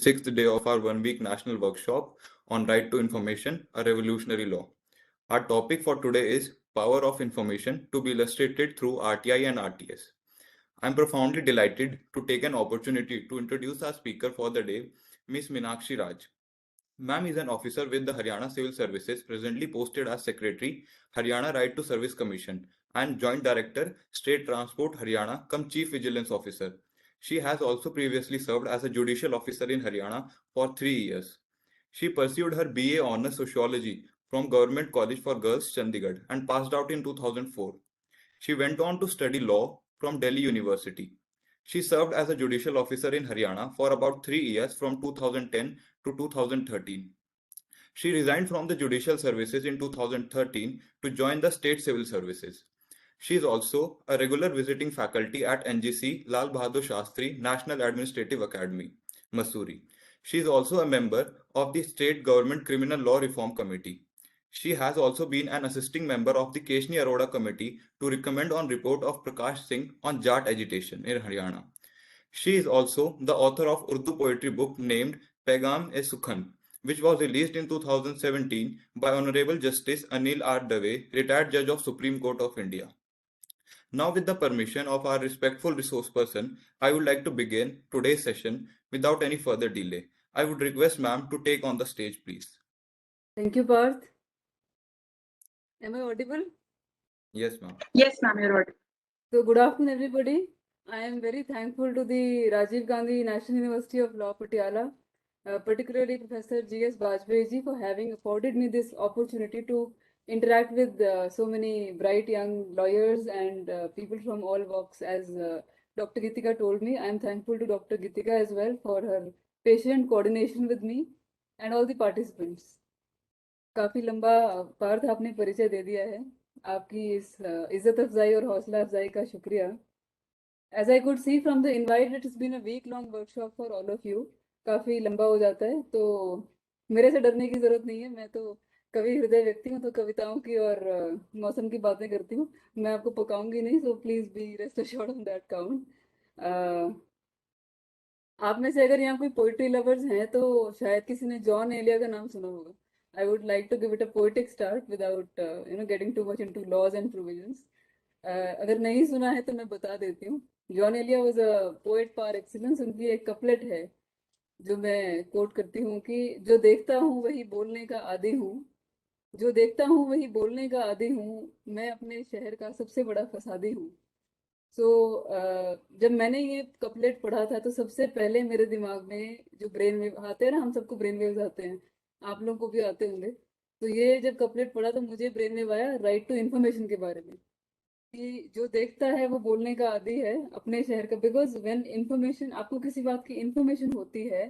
sixth day of our one-week national workshop on Right to Information, a Revolutionary Law. Our topic for today is Power of Information to be illustrated through RTI and RTS. I'm profoundly delighted to take an opportunity to introduce our speaker for the day, Ms. Meenakshi Raj. Ma'am is an officer with the Haryana Civil Services, presently posted as Secretary, Haryana Right to Service Commission, and Joint Director, State Transport Haryana, cum Chief Vigilance Officer. She has also previously served as a judicial officer in Haryana for 3 years. She pursued her BA Honours Sociology from Government College for Girls, Chandigarh, and passed out in 2004. She went on to study law from Delhi University. She served as a judicial officer in Haryana for about 3 years from 2010 to 2013. She resigned from the judicial services in 2013 to join the state civil services. She is also a regular visiting faculty at NGC Lal Bahadur Shastri National Administrative Academy, Mussoorie. She is also a member of the State Government Criminal Law Reform Committee. She has also been an assisting member of the Keshni Arora Committee to recommend on report of Prakash Singh on Jat agitation in Haryana. She is also the author of Urdu poetry book named Paigam-e-Sukhan, which was released in 2017 by Honorable Justice Anil R. Dave, retired Judge of Supreme Court of India. Now, with the permission of our respectful resource person, I would like to begin today's session without any further delay. I would request ma'am to take on the stage, please. Thank you, Parth. Am I audible? Yes, ma'am. Yes, ma'am, you're audible. So, good afternoon, everybody. I am very thankful to the Rajiv Gandhi National University of Law, Patiala, particularly Professor G.S. Bajpai ji, for having afforded me this opportunity to interact with so many bright young lawyers and people from all walks. As Dr. Gitika told me, I am thankful to Dr. Gitika as well for her patient coordination with me and all the participants. काफी लंबा पार्थ आपने परिचय दे दिया है. आपकी इस इज्जत अफजाई और हौसला अफजाई का शुक्रिया. As I could see from the invite, it has been a week-long workshop for all of you. काफी लंबा हो जाता है, तो मेरे से डरने की जरूरत नहीं है. मैं तो कवि हृदय व्यक्ति हूँ, तो कविताओं की और मौसम की बातें करती हूँ. मैं आपको पकाऊंगी नहीं, so please be rest assured on that count. आप में से अगर यहाँ कोई पोइट्री लवर्स हैं तो शायद किसी ने जॉन एलिया का नाम सुना होगा. I would like to give it a poetic start without getting too much into laws and provisions. अगर नहीं सुना है तो मैं बता देती हूँ. Jaun Elia was a poet par excellence. उनकी एक कपलेट है जो मैं कोट करती हूँ कि जो देखता हूँ वही बोलने का आदी हूँ, जो देखता हूँ वही बोलने का आदी हूँ, मैं अपने शहर का सबसे बड़ा फसादी हूँ. सो जब मैंने ये कपलेट पढ़ा था तो सबसे पहले मेरे दिमाग में जो ब्रेन वेव आते हैं ना, हम सबको ब्रेन वेव्स आते हैं, आप लोगों को भी आते होंगे. तो ये जब कपलेट पढ़ा तो मुझे ब्रेन वेव आया राइट टू इन्फॉर्मेशन के बारे में, कि जो देखता है वो बोलने का आदी है अपने शहर का. बिकॉज व्हेन इन्फॉर्मेशन, आपको किसी बात की इन्फॉर्मेशन होती है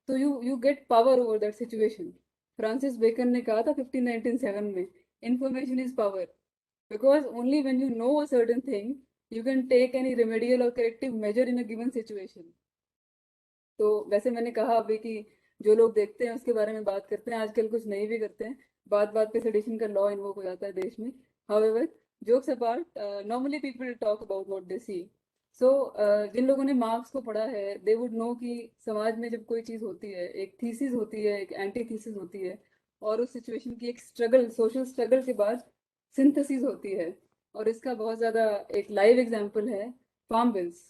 तो you get power over that situation. Francis Bacon ने कहा था 1597 में, information is power. Because only when you know a certain thing you can take any remedial or corrective measure in a given situation. तो वैसे मैंने कहा अभी कि जो लोग देखते हैं उसके बारे में बात करते हैं, आजकल कुछ नहीं भी करते हैं, बात बात पे सेडिशन का लॉ इन्वोक हो जाता है देश में. However, jokes apart, normally people talk about what they see. So जिन लोगों ने मार्क्स को पढ़ा है, they would know कि समाज में जब कोई चीज़ होती है, एक थीसिस होती है, एक एंटी थीसिस होती है, और उस सिचुएशन की एक स्ट्रगल, सोशल स्ट्रगल के बाद सिंथेसिस होती है. और इसका बहुत ज़्यादा एक लाइव एग्जांपल है फार्म बिल्स.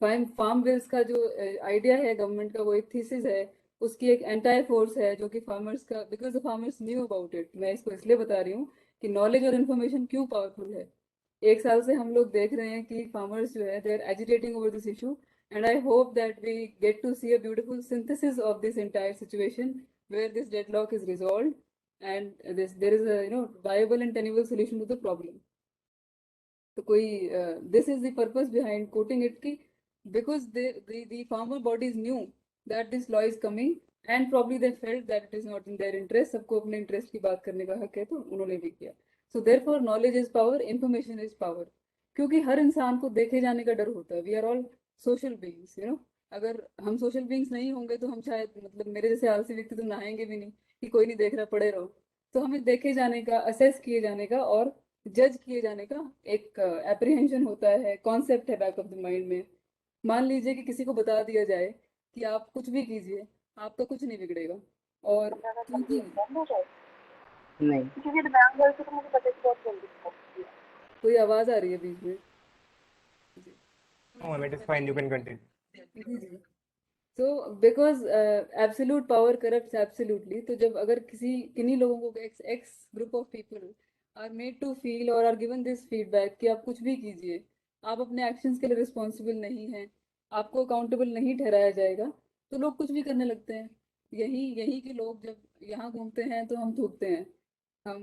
फार्म बिल्स का जो आइडिया है गवर्नमेंट का, वो एक थीसिस है, उसकी एक एंटायर फोर्स है जो कि फार्मर्स का, because the farmers knew about it. मैं इसको इसलिए बता रही हूँ कि नॉलेज और इन्फॉर्मेशन क्यों पावरफुल है. एक साल से हम लोग देख रहे हैं कि फार्मर्स जो है they are agitating over this issue, and I hope that we get to see a beautiful synthesis of this entire situation where this deadlock is resolve and there is a viable and tenable solution to the problem. तो कोई this is the purpose behind quoting it की because the farmer bodies knew that this law is coming and probably they felt that it is not in their interest. सबको अपने interest की बात करने का हक है तो उन्होंने भी किया. सो therefore knowledge is power, information is power. क्योंकि हर इंसान को देखे जाने का डर होता है. We are all social beings, अगर हम सोशल बीइंग्स नहीं होंगे तो हम शायद, मतलब मेरे जैसे आलसी व्यक्ति तो नहाएंगे भी नहीं कि कोई नहीं देख रहा, पड़े रहो. तो हमें देखे जाने का, असेस किए जाने का और जज किए जाने का एक एप्रीहेंशन होता है, कॉन्सेप्ट है बैक ऑफ द माइंड में. मान लीजिए कि किसी को बता दिया जाए कि आप कुछ भी कीजिए, आपका कुछ नहीं बिगड़ेगा। और क्योंकि बंद हो जाए नहीं, क्योंकि दिमाग गर्ल से तो मुझे पता है कि बहुत जल्दी पहुंचती है। कोई आवाज आ रही है बीच में जी। No, it is fine. You can continue. Ji ji. So because absolute power corrupts absolutely, तो जब अगर किसी किन्हीं लोगों को X group of people are made to feel और आर गिवन दिस फीडबैक कि आप कुछ भी कीजिए, आप अपने एक्शंस के लिए रिस्पॉन्सिबल नहीं हैं, आपको अकाउंटेबल नहीं ठहराया जाएगा, तो लोग कुछ भी करने लगते हैं। यही यही के लोग जब यहाँ घूमते हैं तो हम थूकते हैं, हम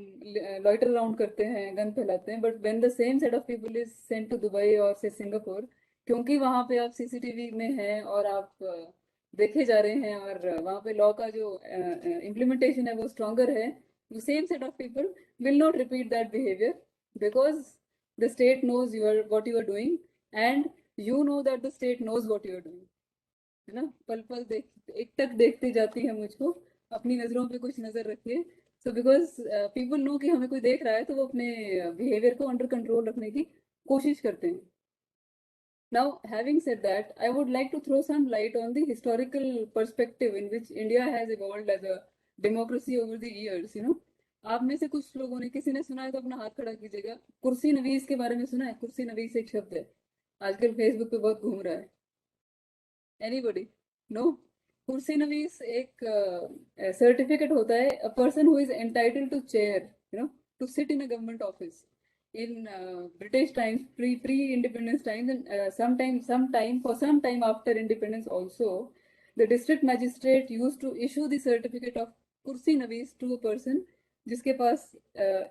लॉइटर अराउंड करते हैं, गन फैलाते हैं, but when the same set of people is sent to Dubai और से सिंगापुर, क्योंकि वहाँ पे आप सीसीटीवी में हैं और आप देखे जा रहे हैं और वहाँ पे लॉ का जो इम्प्लीमेंटेशन है वो स्ट्रॉन्गर है, the same set of people will not repeat that behavior because the state knows what you are doing and you know that the state knows what you are doing, है ना। पल पल देख एक टक देखती जाती है मुझको, अपनी नजरों पे कुछ नजर रखिए। सो बिकॉज पीपल नो कि हमें कोई देख रहा है, तो वो अपने बिहेवियर को अंडर कंट्रोल रखने की कोशिश करते हैं। Now, having said that, I would like to throw some light on the historical perspective in which India has evolved as a democracy over the years, you know. आप में से कुछ लोगों ने, किसी ने सुना है तो अपना हाथ खड़ा कीजिएगा। कुर्सी नवीस के बारे में सुना है? कुर्सी नवीस एक शब्द है, आजकल फेसबुक पे बहुत घूम रहा है। एनीबॉडी? नो? कुर्सी नवीस एक सर्टिफिकेट होता है, a person who is entitled to chair, you know, to sit in a government office in British times, pre-independence times, and for some time after independence also, the district magistrate used to issue the certificate of kursi navis to a person जिसके पास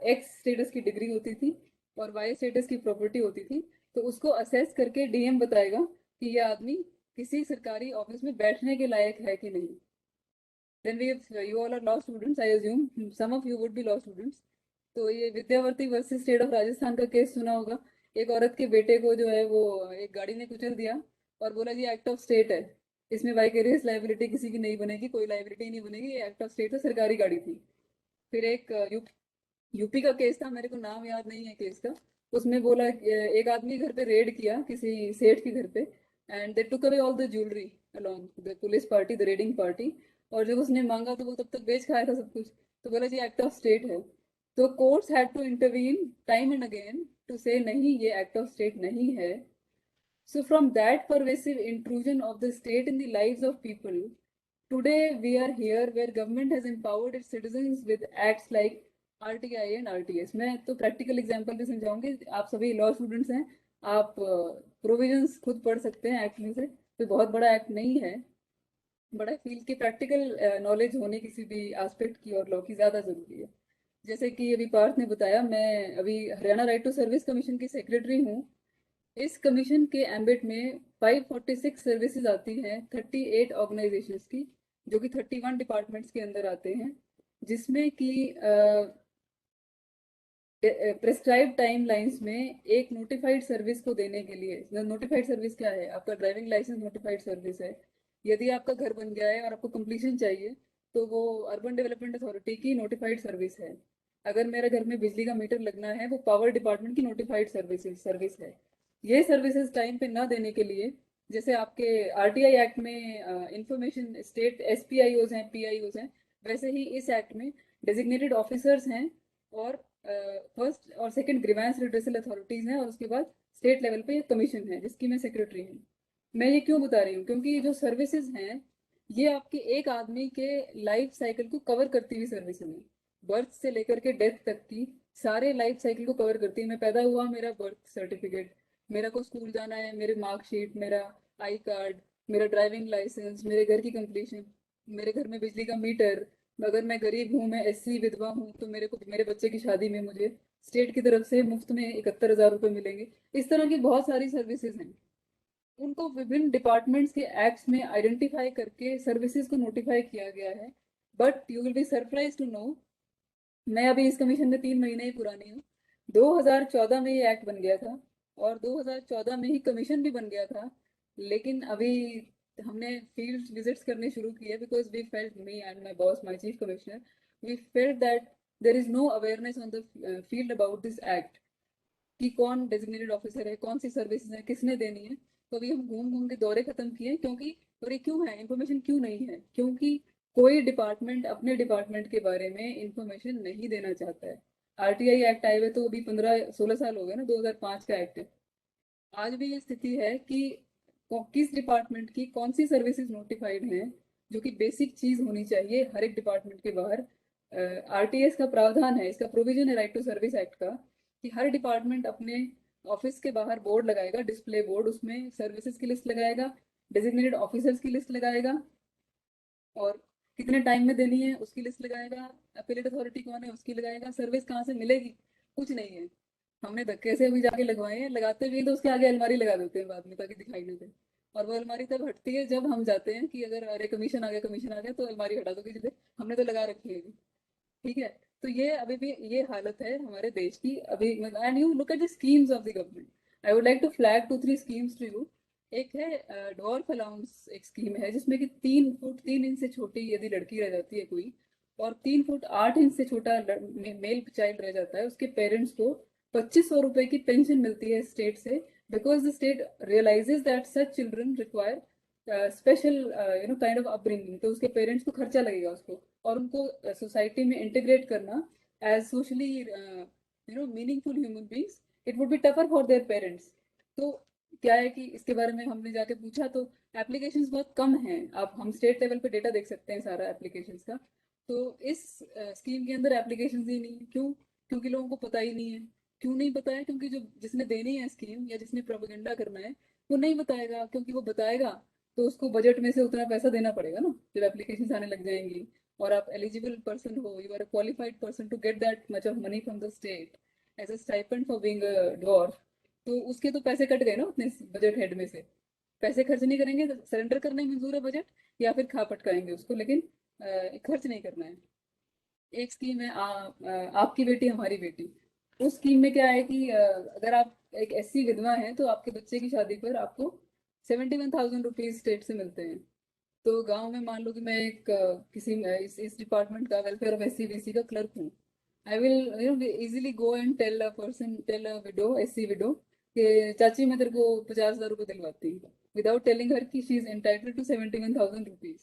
X status की degree होती थी और Y status की property होती थी, तो उसको असेस करके डीएम बताएगा कि ये आदमी किसी सरकारी ऑफिस में बैठने के लायक है कि नहीं। Then you all are law students, I assume some of you would be law students. तो ये विद्यावर्ती वर्सेस स्टेट ऑफ राजस्थान का केस सुना होगा। एक औरत के बेटे को जो है वो एक गाड़ी ने कुचल दिया और बोला जी एक्ट ऑफ स्टेट है, इसमें वाइकेरियस लाइबिलिटी किसी की नहीं बनेगी, कोई लाइबिलिटी नहीं बनेगी, ये एक्ट ऑफ स्टेट है, सरकारी गाड़ी थी। फिर एक यूपी का केस था, मेरे को नाम याद नहीं है केस का, उसमें बोला एक आदमी घर पे रेड किया किसी सेठ के घर पे, and they took away all the jewellery along the police party, the raiding party, और जब उसने मांगा तो वो तब तक बेच खाया था सब कुछ, तो बोला जी एक्ट ऑफ स्टेट है। तो courts had to intervene time and again to say नहीं, ये एक्ट ऑफ स्टेट नहीं है। So from that pervasive intrusion of the state in the lives of people, today we are here where government has empowered its citizens with acts like RTI and RTS. मैं तो practical example भी समझाऊंगी, आप सभी law students हैं, आप provisions खुद पढ़ सकते हैं एक्ट में से, कोई बहुत बड़ा एक्ट नहीं है, बड़ा फील की प्रैक्टिकल नॉलेज होने किसी भी एस्पेक्ट की और लॉ की ज़्यादा ज़रूरी है। जैसे कि अभी पार्थ ने बताया, मैं अभी Haryana right to service commission की सेक्रेटरी हूँ। इस कमीशन के एम्बिट में 546 सर्विसेज आती हैं 38 ऑर्गेनाइजेशंस की, जो कि 31 डिपार्टमेंट्स के अंदर आते हैं, जिसमें कि प्रेस्क्राइब टाइम लाइंस में एक नोटिफाइड सर्विस को देने के लिए, नोटिफाइड सर्विस क्या है? आपका ड्राइविंग लाइसेंस नोटिफाइड सर्विस है। यदि आपका घर बन गया है और आपको कंप्लीशन चाहिए, तो वो अर्बन डेवलपमेंट अथॉरिटी की नोटिफाइड सर्विस है। अगर मेरे घर में बिजली का मीटर लगना है, वो पावर डिपार्टमेंट की नोटिफाइड सर्विस है। ये सर्विसेज टाइम पे ना देने के लिए, जैसे आपके आरटीआई एक्ट में इंफॉर्मेशन स्टेट एसपीआईओज हैं, पीआईओज हैं, वैसे ही इस एक्ट में डेजिग्नेटेड ऑफिसर्स हैं और फर्स्ट और सेकंड ग्रीवेंस रिड्रेसल अथॉरिटीज हैं, और उसके बाद स्टेट लेवल पे कमीशन है जिसकी मैं सेक्रेटरी हूँ। मैं ये क्यों बता रही हूँ? क्योंकि ये जो सर्विसेज हैं, ये आपके एक आदमी के लाइफ साइकिल को कवर करती हुई सर्विसेज हैं, बर्थ से लेकर के डेथ तक की सारे लाइफ साइकिल को कवर करती है। मैं पैदा हुआ, मेरा बर्थ सर्टिफिकेट, मेरा को स्कूल जाना है, मेरे मार्कशीट, मेरा आई कार्ड, मेरा ड्राइविंग लाइसेंस, मेरे घर की कंप्लीशन, मेरे घर में बिजली का मीटर, अगर मैं गरीब हूँ, मैं एससी विधवा हूँ, तो मेरे को मेरे बच्चे की शादी में मुझे स्टेट की तरफ से मुफ्त में 71,000 रुपये मिलेंगे। इस तरह की बहुत सारी सर्विसेज हैं, उनको विभिन्न डिपार्टमेंट्स के एक्ट्स में आइडेंटिफाई करके सर्विसेज को नोटिफाई किया गया है। But you will be surprise to know, मैं अभी इस कमीशन में 3 महीने ही पुरानी हूँ। 2014 में ये एक्ट बन गया था और 2014 में ही कमीशन भी बन गया था, लेकिन अभी हमने फील्ड विजिट्स करने शुरू किए because we felt, me and my boss, my chief commissioner, we felt that there is no awareness on the field about this act, कि कौन डेजिग्नेटेड ऑफिसर है, कौन सी सर्विसेज है, किसने देनी है। तो अभी हम घूम घूम के दौरे खत्म किए क्योंकि, और ये क्यों है, इंफॉर्मेशन क्यों नहीं है, क्योंकि कोई डिपार्टमेंट अपने डिपार्टमेंट के बारे में इंफॉर्मेशन नहीं देना चाहता है। आरटीआई एक्ट आए हुए तो अभी 15-16 साल हो गए ना, 2005 का एक्ट है। आज भी ये स्थिति है कि किस डिपार्टमेंट की कौन सी सर्विसेज नोटिफाइड हैं, जो कि बेसिक चीज होनी चाहिए हर एक डिपार्टमेंट के बाहर। आरटीएस का प्रावधान है, इसका प्रोविजन है राइट टू सर्विस एक्ट का, कि हर डिपार्टमेंट अपने ऑफिस के बाहर बोर्ड लगाएगा, डिस्प्ले बोर्ड, उसमें सर्विसेज की लिस्ट लगाएगा, डेजिग्नेटेड ऑफिसर्स की लिस्ट लगाएगा, और कितने टाइम में देनी है उसकी लिस्ट लगाएगा, अपीलेट अथॉरिटी कौन है उसकी लगाएगा, सर्विस कहाँ से मिलेगी, कुछ नहीं है। हमने धक्के से अभी जाके लगवाए हैं, लगाते भी हैं तो उसके आगे अलमारी लगा देते हैं बाद में ताकि दिखाई ना दे। और वो अलमारी तब हटती है जब हम जाते हैं कि अगर अरे कमीशन आ गया, कमीशन आ गया, तो अलमारी हटा दो किसी से, हमने तो लगा रखी है अभी। ठीक है। तो ये अभी भी ये हालत है हमारे देश की अभी। And you look at the schemes of the government, I would like to flag 2-3 schemes to you. एक है डॉर्फ अलाउंस, एक स्कीम है जिसमें कि 3 फुट 3 इंच से छोटी यदि लड़की रह जाती है कोई, और 3 फुट 8 इंच से छोटा मेल चाइल्ड रह जाता है, उसके पेरेंट्स को 2500 रुपए की पेंशन मिलती है स्टेट से, because the state realises that such children require special kind of upbringing. तो उसके पेरेंट्स को खर्चा लगेगा उसको, और उनको सोसाइटी में इंटीग्रेट करना as socially meaningful human beings, it would be tougher for their parents. तो क्या है कि इसके बारे में हमने जाके पूछा तो एप्लीकेशंस बहुत कम हैं। आप हम स्टेट लेवल पे डेटा देख सकते हैं सारा एप्लीकेशंस का। तो इस स्कीम के अंदर एप्लीकेशंस ही नहीं है। क्यों? क्योंकि लोगों को पता ही नहीं है। क्यों नहीं पता है? क्योंकि जो जिसने देनी है स्कीम या जिसने प्रोपेगेंडा करना है वो नहीं बताएगा, क्योंकि वो बताएगा तो उसको बजट में से उतना पैसा देना पड़ेगा ना जब एप्लीकेशन आने लग जाएंगी, और आप एलिजिबल पर्सन हो, you are a qualified person to get that much of money from the state as a stipend for being a dwarf. तो उसके तो पैसे कट गए ना उतने बजट हेड में से। पैसे खर्च नहीं करेंगे, सरेंडर करने मंजूर है बजट, या फिर खा पटकाएंगे उसको, लेकिन खर्च नहीं करना है। एक स्कीम है आपकी बेटी हमारी बेटी। उस स्कीम में क्या है कि अगर आप एक एससी विधवा हैं तो आपके बच्चे की शादी पर आपको 71,000 रुपीज स्टेट से मिलते हैं। तो गांव में मान लो कि मैं एक इस डिपार्टमेंट का वेलफेयर ऑफ एससी बीसी का क्लर्क हूँ। I will easily go and tell a person, tell a widow, SC widow, कि चाची मैं तेरे को 50,000 रुपये दिलवाती हूँ, विदाउट टेलिंग हर कि she is entitled to 71,000 rupees.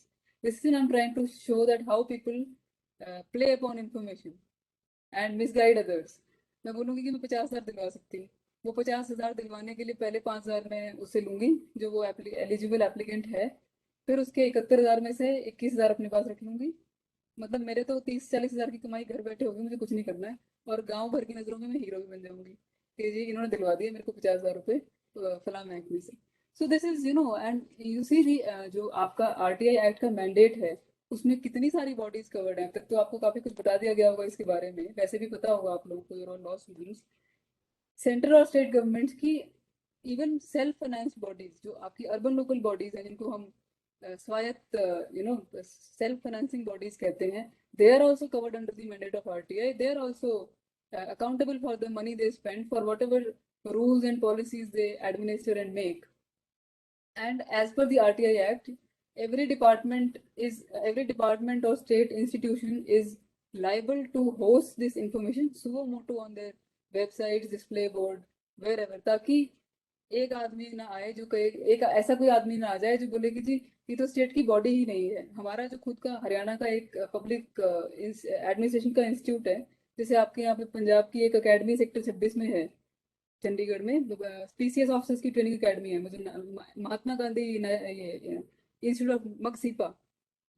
This is I am trying to show that how people play upon information and misguide others. मैं बोलूँगी कि मैं 50,000 दिलवा सकती हूँ, वो 50,000 दिलवाने के लिए पहले 5,000 मैं उससे लूंगी जो वो एलिजिबल एप्लीकेंट है, फिर उसके 71,000 में से 21,000 अपने पास रख लूंगी। मतलब मेरे तो 30-40 हजार की कमाई घर बैठे होगी, मुझे कुछ नहीं करना है, और गांव भर की नज़रों में मैं हीरो भी बन जाऊंगी कि जी इन्होंने दिलवा दिया मेरे को 50,000 रुपये फलां महकमे से। So this is and you see the जो आपका आरटीआई एक्ट का मैंडेट है उसमें कितनी सारी बॉडीज कवर्ड हैं। अब तक तो आपको काफी कुछ बता दिया गया होगा इसके बारे में, वैसे भी पता होगा आप लोगों को, your all law students. Central और स्टेट गवर्नमेंट्स की इवन सेल्फ फाइनेंस बॉडीज, जो आपकी अर्बन लोकल बॉडीज हैं जिनको हम स्वायत्त सेल्फ फाइनेंसिंग बॉडीज कहते हैं, they are also covered under the mandate of RTI. They are also accountable for the money they spend for whatever rules and policies they administer and make. And as per the RTI Act, every department or state institution is liable to host this information suo motu on their websites, display board, wherever, ताकि एक आदमी ना आए जो कहे, एक ऐसा कोई आदमी ना आ जाए जो बोले कि जी ये तो स्टेट की बॉडी ही नहीं है। हमारा जो खुद का हरियाणा का एक पब्लिक एडमिनिस्ट्रेशन का इंस्टीट्यूट है, जैसे आपके यहाँ पे पंजाब की एक अकेडमी सेक्टर 26 में है, चंडीगढ़ में पीसीएस ऑफिसर्स की ट्रेनिंग अकेडमी है। मुझे महात्मा गांधी ये institute of Magsipa,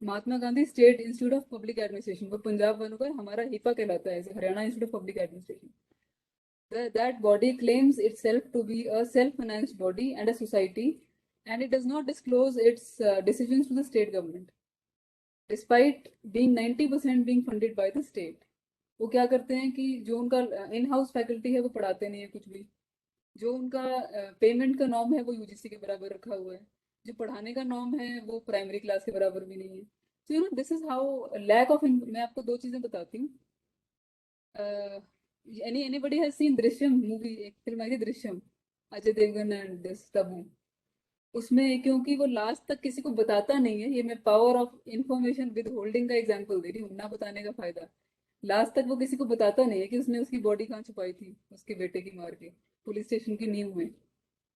Mahatma Gandhi state institute of public administration, वो पंजाब वालों का, हमारा हिपा कहलाता है, Haryana institute of public administration. That body claims itself to be a self-financed body and a society, and it does not disclose its decisions to the state government, despite being 90% being funded by the state. वो क्या करते हैं कि जो उनका in house faculty है वो पढ़ाते नहीं है कुछ भी, जो उनका पेमेंट का नॉर्म है वो यूजीसी के बराबर रखा हुआ है, जो पढ़ाने का नॉर्म है वो प्राइमरी क्लास के बराबर भी नहीं है। तो this is how lack of. मैं आपको दो चीजें बताती हूँ। Anybody has seen Drishyam movie, एक फिल्म आई थी दृश्यम, अजय देवगन एंड दिस तब्बू। उसमें क्योंकि वो लास्ट तक किसी को बताता नहीं है, ये मैं power of information with holding का एग्जांपल दे रही हूँ, ना बताने का फायदा। लास्ट तक वो किसी को बताता नहीं है कि उसने उसकी बॉडी कहाँ छुपाई थी उसके बेटे की मार के पुलिस स्टेशन की नींव में।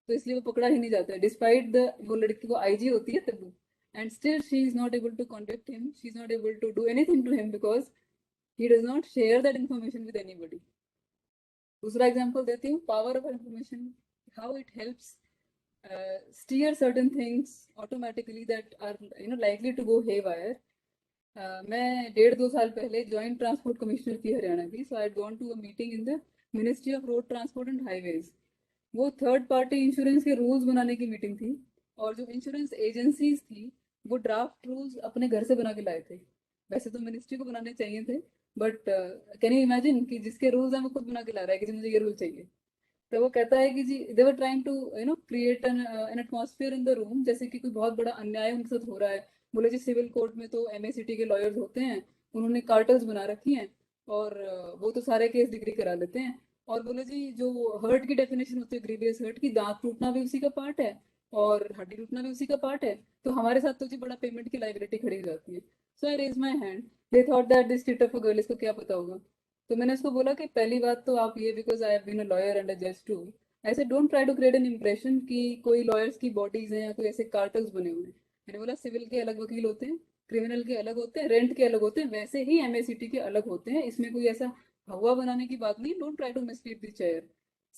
तो इसलिए वो पकड़ा ही नहीं जाता है, डिस्पाइट द वो लड़की को आईजी होती है तब, and still she is not able to contact him, she is not able to do anything to him because he does not share that information with anybody. दूसरा एग्जांपल देती हूँ, power of information, how it helps steer certain things automatically that are likely to go haywire. मैं 1.5-2 साल पहले joint transport commissioner थी हरियाणा की, so I had gone to a meeting in the ministry of road transport and highways. वो third party insurance के rules बनाने की meeting थी, और जो इंश्योरेंस एजेंसीज थी वो ड्राफ्ट रूल्स अपने घर से बना के लाए थे. वैसे तो मिनिस्ट्री को बनाने चाहिए थे, बट कैन यू इमेजिन कि जिसके रूल्स हैं वो खुद बना के ला रहा है कि जी मुझे ये रूल चाहिए. तो वो कहता है कि जी they were trying to create an atmosphere in the room, जैसे कि कोई बहुत बड़ा अन्याय उनके साथ हो रहा है. बोले जी सिविल कोर्ट में तो एमएसीटी के लॉयर्स होते हैं, उन्होंने कार्टल्स बना रखी हैं, और वो तो सारे केस डिग्री करा लेते हैं. और बोले जी जो हर्ट की डेफिनेशन होती है, ग्रीवियस हर्ट की, दांत टूटना भी उसी का पार्ट है और हड्डी टूटना भी उसी का पार्ट है, तो हमारे साथ तो जी बड़ा पेमेंट की लाइबिलिटी खड़ी हो जाती है. So I raise my hand, they thought that this state of a girl, इसको क्या पता होगा. तो मैंने उसको बोला कि पहली बात तो आप ये, because I have been a lawyer and a जज टू, ऐसे don't try to create an impression कि कोई लॉयर्स की बॉडीज हैं या कोई ऐसे कार्टल्स बने हुए हैं. मैंने बोला सिविल के अलग वकील होते हैं, क्रिमिनल के अलग होते हैं, रेंट के अलग होते हैं, वैसे ही एमएसीटी के अलग होते हैं. इसमें कोई ऐसा हवा बनाने की बात नहीं. Don't try to mislead the chair.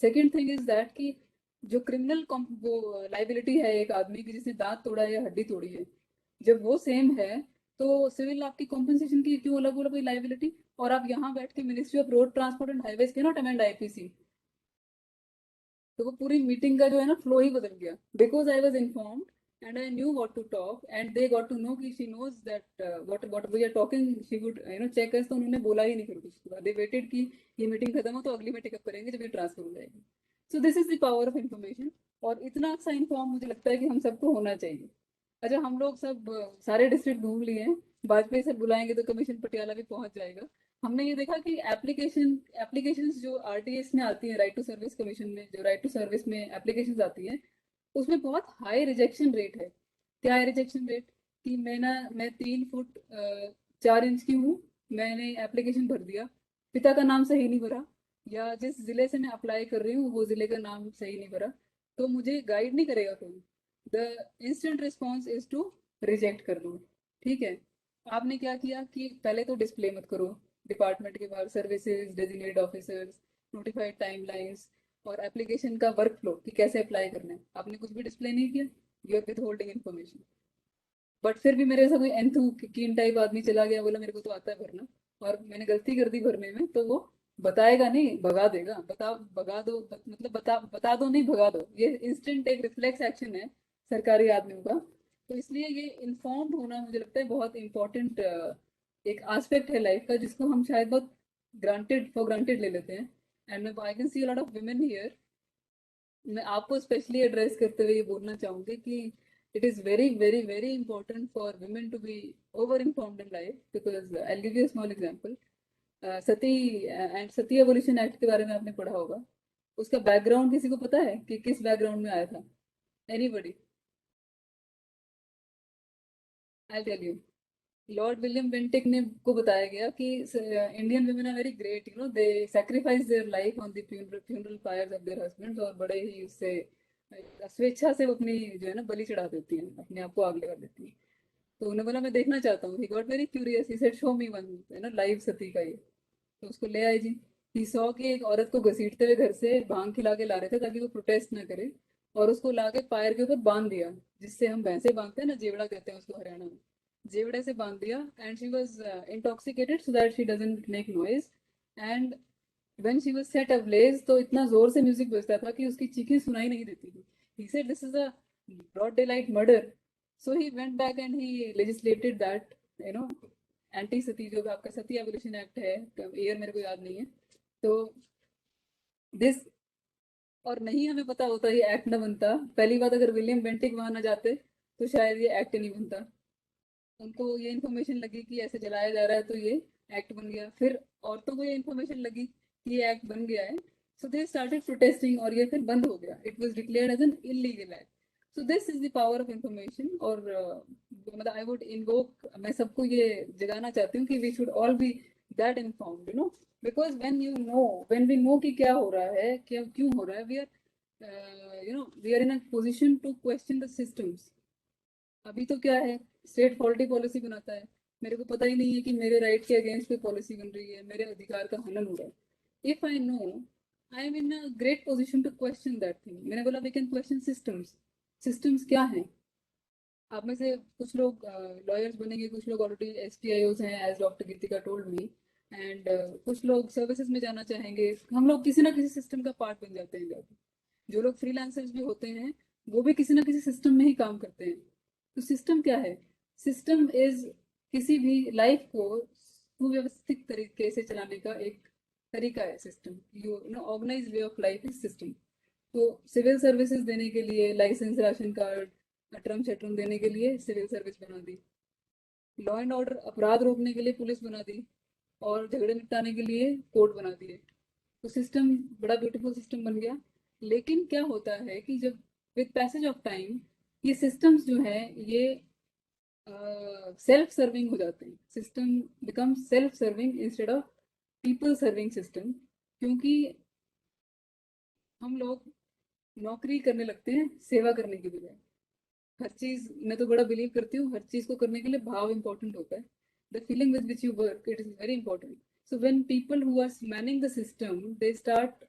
Second thing is that कि जो क्रिमिनल वो लाइबिलिटी है एक आदमी की जिसने दांत तोड़ा है या हड्डी तोड़ी है, जब वो सेम है तो सिविल आपकी कॉम्पनसेशन की क्यों अलग बोला कोई लाइबिलिटी. और आप यहाँ बैठ के ministry of road transport and highways के नॉट अमेंड आईपीसी. तो वो पूरी मीटिंग का जो है ना फ्लो ही बदल गया, because I was informed and I knew what to talk and they got to know कि she knows that what we are talking she would check us. तो उन्होंने बोला ही नहीं फिर कुछ के बाद, they waited कि ये मीटिंग खत्म हो तो अगली में टेकअप करेंगे जब ये ट्रांसफर हो जाएगी. सो this is the power of information, और इतना अच्छा इन्फॉर्म मुझे लगता है कि हम सबको होना चाहिए. अच्छा हम लोग सब सारे डिस्ट्रिक्ट घूम लिए हैं, वाजपेयी सर बुलाएंगे तो कमीशन पटियाला भी पहुंच जाएगा. हमने ये देखा कि एप्लीकेशंस जो आरटीएस में आती है, राइट टू सर्विस कमीशन में जो राइट टू सर्विस में एप्लीकेशंस आती है, उसमें बहुत हाई रिजेक्शन रेट है. क्या है रिजेक्शन रेट कि मैं 3 फुट 4 इंच की हूँ, मैंने एप्लीकेशन भर दिया, पिता का नाम सही नहीं भरा, या जिस ज़िले से मैं अप्लाई कर रही हूँ वो ज़िले का नाम सही नहीं भरा, तो मुझे गाइड नहीं करेगा कोई. The instant response is to reject कर दो. ठीक है, आपने क्या किया कि पहले तो डिस्प्ले मत करो डिपार्टमेंट के बाहर services, designated officers, notified timelines और एप्लीकेशन का वर्क फ्लो कि कैसे अप्लाई करना है, आपने कुछ भी डिस्प्ले नहीं किया. You are withholding information. But फिर भी मेरे ऐसा कोई एंथू कीन टाइप आदमी चला गया, बोला मेरे को तो आता है भरना, और मैंने गलती कर दी भरने में, तो वो बताएगा नहीं, भगा देगा. भगा दो मतलब बता दो नहीं, भगा दो. ये इंस्टेंट एक रिफ्लेक्स एक्शन है सरकारी आदमियों का. तो इसलिए ये इन्फॉर्म्ड होना मुझे लगता है बहुत इंपॉर्टेंट एक एस्पेक्ट है लाइफ का, जिसको हम शायद बहुत फॉर ग्रांटेड ले लेते हैं. And I can C a lot of women here. मैं आपको स्पेशली एड्रेस करते हुए ये बोलना चाहूँगी कि it is very very very important for women to be over informed in life, because I'll give you a small example. Sati and Sati abolition act के बारे में आपने पढ़ा होगा. उसका बैकग्राउंड किसी को पता है कि किस बैकग्राउंड में आया था? Anybody? I tell you. Lord William Bentinck ने को बताया गया कि Indian women are very great, they sacrifice their life on the funeral fires of their husbands, और बड़े ही उससे स्वेच्छा से वो अपनी जो है ना बलि चढ़ा देती हैं, अपने आप को आग लगा देती हैं. तो उन्होंने बोला मैं देखना चाहता हूँ. He got very curious, he said show me one live sati का ये. तो उसको ले आए जी. ही सॉ कि एक औरत को घसीटते हुए घर से भांग खिला के ला रहे थे ताकि वो प्रोटेस्ट ना करे, और उसको ला के पायर के ऊपर बांध दिया, जिससे हम भैंसे बांधते हैं ना, जेवड़ा कहते हैं उसको हरियाणा में, जेवड़े से बांध दिया. And she was intoxicated so that she doesn't make noise. And when she was set ablaze, तो इतना जोर से म्यूजिक बजता था कि उसकी चीखें सुनाई नहीं देती थी. He said this is a broad daylight murder. So he went back and he legislated that anti sati, जो आपका सती एबोलिशन एक्ट है, ईयर मेरे को याद नहीं है. तो दिस, और नहीं हमें पता होता ये एक्ट ना बनता. पहली बात, अगर विलियम बेंटिक वहां ना जाते तो शायद ये एक्ट नहीं बनता. उनको ये इन्फॉर्मेशन लगी कि ऐसे जलाया जा रहा है तो ये एक्ट बन गया. फिर औरतों को ये इन्फॉर्मेशन लगी कि ये एक्ट बन गया है, सो दे स्टार्टेड प्रोटेस्टिंग, और ये फिर बंद हो गया. It was declared as an illegal act. So this is the power of information. और मतलब आई वुड इन्वोक, मैं सबको ये जगाना चाहती हूँ कि we should all be that informed, because when we know कि क्या हो रहा है, क्या क्यों हो रहा है, we are we are in a position to question the systems. अभी तो क्या है, स्टेट फॉल्टी पॉलिसी बनाता है, मेरे को पता ही नहीं है कि मेरे राइट के अगेंस्ट कोई पॉलिसी बन रही है, मेरे अधिकार का हनन हो रहा है. If I know, I am in a great position to question that thing. मैंने बोला we can question systems. Systems क्या हैं? आप में से कुछ लोग लॉयर्स बनेंगे, कुछ लोग ऑलरेडी STIOs हैं, as doctor Geetika told me, and कुछ लोग सर्विसेज में जाना चाहेंगे. हम लोग किसी ना किसी सिस्टम का पार्ट बन जाते हैं जाके. जो लोग फ्रीलांसर्स भी होते हैं वो भी किसी ना किसी सिस्टम में ही काम करते हैं. तो सिस्टम क्या है? सिस्टम इज किसी भी लाइफ को सुव्यवस्थित तरीके से चलाने का एक तरीका है. System, you know, organise way of life is system. तो सिविल सर्विसेज देने के लिए लाइसेंस, राशन कार्ड, अटरम शटरम देने के लिए सिविल सर्विस बना दी. लॉ एंड ऑर्डर, अपराध रोकने के लिए पुलिस बना दी, और झगड़े निपटाने के लिए कोर्ट बना दिए. तो सिस्टम बड़ा ब्यूटीफुल सिस्टम बन गया. लेकिन क्या होता है कि जब विद पैसेज ऑफ टाइम ये सिस्टम्स जो है ये सेल्फ सर्विंग हो जाते हैं. System become self serving instead of people serving system. क्योंकि हम लोग नौकरी करने लगते हैं सेवा करने की बजाय. हर चीज, मैं तो बड़ा बिलीव करती हूँ, हर चीज को करने के लिए भाव इंपॉर्टेंट होता है. The feeling with which you work, it is very important. So when people who are manning the system, they start,